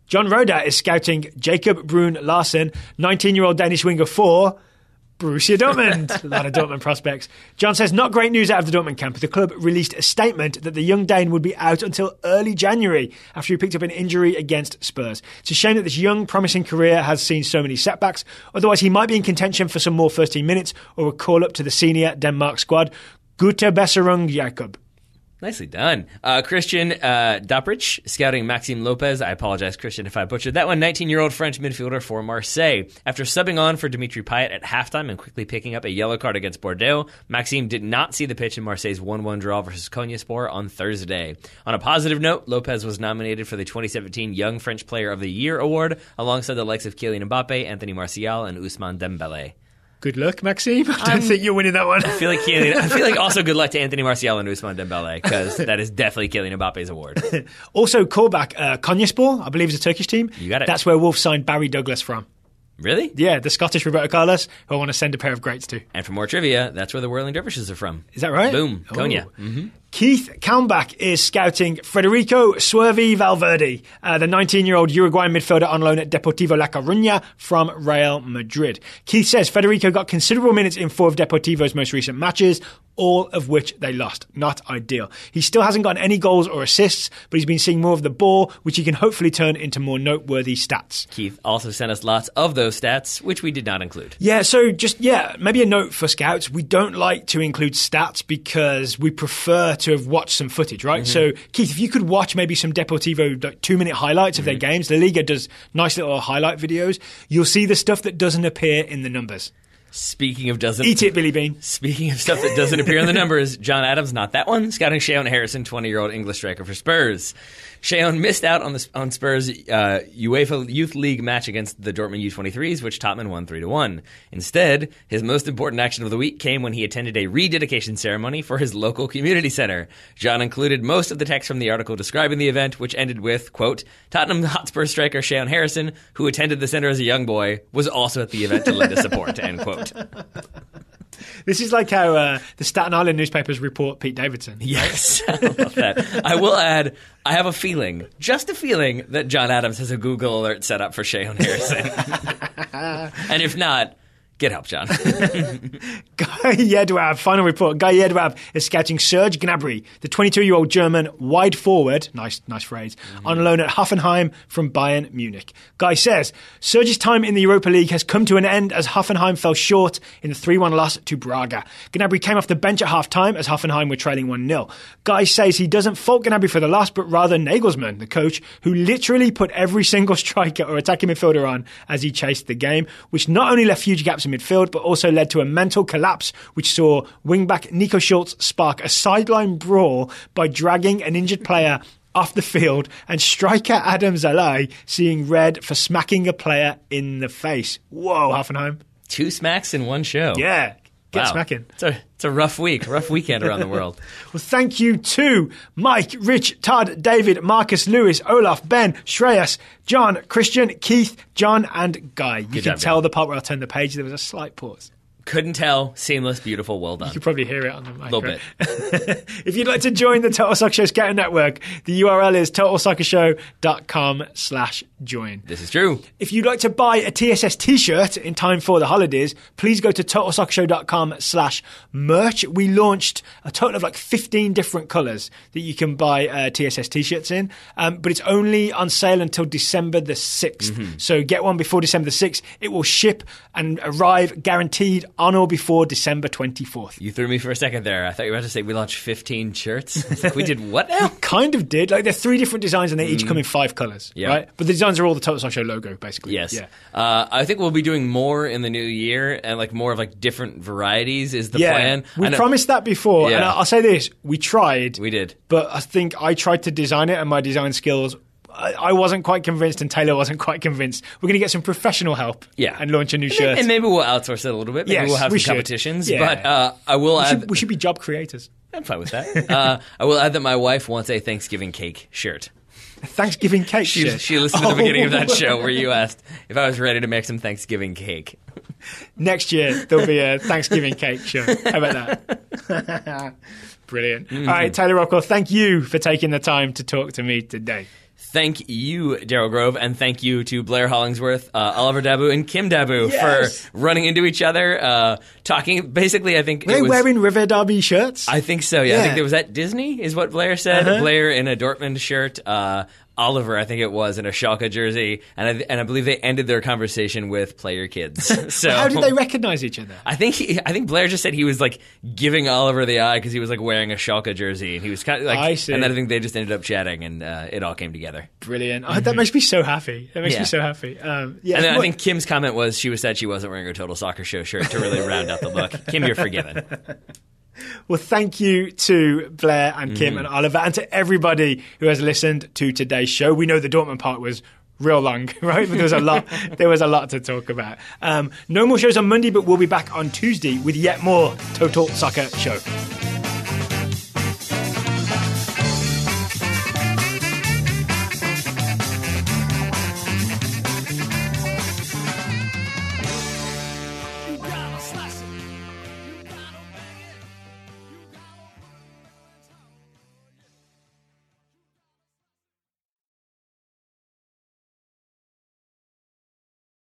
A: John Roda is scouting Jacob Brun Larsen, 19-year-old Danish winger for Borussia Dortmund. A lot of Dortmund prospects. John says, not great news out of the Dortmund camp. The club released a statement that the young Dane would be out until early January after he picked up an injury against Spurs. It's a shame that this young, promising career has seen so many setbacks. Otherwise, he might be in contention for some more first-team minutes or a call-up to the senior Denmark squad. Gute Besserung, Jakob.
B: Nicely done. Christian Daprich, scouting Maxime Lopez. I apologize, Christian, if I butchered that one. 19-year-old French midfielder for Marseille. After subbing on for Dimitri Payet at halftime and quickly picking up a yellow card against Bordeaux, Maxime did not see the pitch in Marseille's 1-1 draw versus Konyaspor on Thursday. On a positive note, Lopez was nominated for the 2017 Young French Player of the Year award alongside the likes of Kylian Mbappe, Anthony Martial, and Ousmane Dembele.
A: Good luck, Maxime. I don't think you're winning that one.
B: I feel like also good luck to Anthony Martial and Ousmane Dembele, because that is definitely Kylian Mbappe's award.
A: Also, callback, Konyaspor, I believe is a Turkish team.
B: You got it.
A: That's where Wolves signed Barry Douglas from.
B: Really?
A: Yeah, the Scottish Roberto Carlos, who I want to send a pair of greats to.
B: And for more trivia, that's where the Whirling Dervishes are from.
A: Is that right?
B: Boom. Konya. Mm-hmm.
A: Keith Kalmbach is scouting Federico Swervi Valverde, the 19-year-old Uruguayan midfielder on loan at Deportivo La Coruña from Real Madrid. Keith says Federico got considerable minutes in 4 of Deportivo's most recent matches, all of which they lost. Not ideal. He still hasn't gotten any goals or assists, but he's been seeing more of the ball, which he can hopefully turn into more noteworthy stats.
B: Keith also sent us lots of those stats, which we did not include.
A: Yeah, so maybe a note for scouts. We don't like to include stats because we prefer to have watched some footage, right? So, Keith, if you could watch maybe some Deportivo 2-minute highlights of their games, La Liga does nice little highlight videos, you'll see the stuff that doesn't appear in the numbers.
B: Speaking of
A: Eat it, Billy Bean.
B: Speaking of stuff that doesn't appear in the numbers, John Adams, not that one, scouting Sheheen Harrison, 20-year-old English striker for Spurs. Sheheen missed out on Spurs' UEFA Youth League match against the Dortmund U23s, which Tottenham won 3-1. Instead, his most important action of the week came when he attended a rededication ceremony for his local community center. John included most of the text from the article describing the event, which ended with, quote, Tottenham Hotspur striker Sheheen Harrison, who attended the center as a young boy, was also at the event to lend his support, end quote.
A: This is like how the Staten Island newspapers report Pete Davidson.
B: Yes, I love that. I will add, I have a feeling, just a feeling, that John Adams has a Google alert set up for Sheheen Harrison. And if not, get help, John.
A: Guy Yedwab, final report. Guy Yedwab is scouting Serge Gnabry, the 22-year-old German wide forward, nice phrase, on loan at Hoffenheim from Bayern Munich. Guy says, Serge's time in the Europa League has come to an end as Hoffenheim fell short in the 3-1 loss to Braga. Gnabry came off the bench at half-time as Hoffenheim were trailing 1-0. Guy says he doesn't fault Gnabry for the loss, but rather Nagelsmann, the coach, who literally put every single striker or attacking midfielder on as he chased the game, which not only left huge gaps in midfield, but also led to a mental collapse, which saw wingback Nico Schultz spark a sideline brawl by dragging an injured player off the field, and striker Adam Zalai seeing red for smacking a player in the face. Whoa, Hoffenheim.
B: 2 smacks in one show.
A: Yeah. Get
B: Wow.
A: smacking.
B: It's a rough weekend around the world.
A: Well, thank you to Mike, Rich, Todd, David, Marcus, Lewis, Olaf, Ben, Shreyas, John, Christian, Keith, John, and Guy. You can tell the part where I turned the page, there was a slight pause.
B: Couldn't tell. Seamless, beautiful, well done.
A: You could probably hear it on the mic.
B: A little bit.
A: If you'd like to join the Total Soccer Show Scouting Network, the URL is totalsoccershow.com/join.
B: This is true.
A: If you'd like to buy a TSS t-shirt in time for the holidays, please go to totalsoccershow.com/merch. We launched a total of like 15 different colours that you can buy TSS t-shirts in, but it's only on sale until December the 6th. So get one before December the 6th. It will ship and arrive guaranteed on or before December 24th.
B: You threw me for a second there. I thought you were about to say we launched 15 shirts. I was like, we did what now?
A: Kind of did. Like, they're 3 different designs and they each come in 5 colours, right? But the designs are all the Total Soccer Show logo, basically.
B: Yes.
A: Yeah.
B: I think we'll be doing more in the new year, and like more of like different varieties is the plan.
A: We promised that before, and I'll say this, we tried.
B: We did.
A: But I think I tried to design it and my design skills, I wasn't quite convinced and Taylor wasn't quite convinced. We're going to get some professional help and launch a new shirt.
B: And maybe we'll outsource it a little bit. Maybe we'll have some competitions. Yeah. But I will add...
A: We should be job creators.
B: I'm fine with that. I will add that my wife wants a Thanksgiving cake shirt.
A: A Thanksgiving cake shirt?
B: She listened to the beginning of that show where you asked if I was ready to make some Thanksgiving cake.
A: Next year, there'll be a Thanksgiving cake shirt. How about that? Brilliant. All right, Taylor Rockwell, thank you for taking the time to talk to me today.
B: Thank you, Daryl Grove, and thank you to Blair Hollingsworth, Oliver Dabu, and Kim Dabu for running into each other, talking. Basically, I think
A: were they wearing River Derby shirts?
B: I think so. Yeah, I think it was at Disney, is what Blair said. Blair in a Dortmund shirt. Oliver, I think it was, in a Schalke jersey, and I believe they ended their conversation with "Play your kids." So
A: how did they recognize each other?
B: I think Blair just said he was like giving Oliver the eye because he was like wearing a Schalke jersey, and he was kind of like. I see. And then I think they just ended up chatting, and it all came together.
A: Brilliant! Oh, that makes me so happy. That makes me so happy.
B: And then I think Kim's comment was she said she wasn't wearing her Total Soccer Show shirt to really round out the look. Kim, you're forgiven.
A: Well, thank you to Blair and Kim and Oliver and to everybody who has listened to today's show. We know the Dortmund part was real long, right? But there was a lot to talk about. No more shows on Monday, but we'll be back on Tuesday with yet more Total Soccer Show.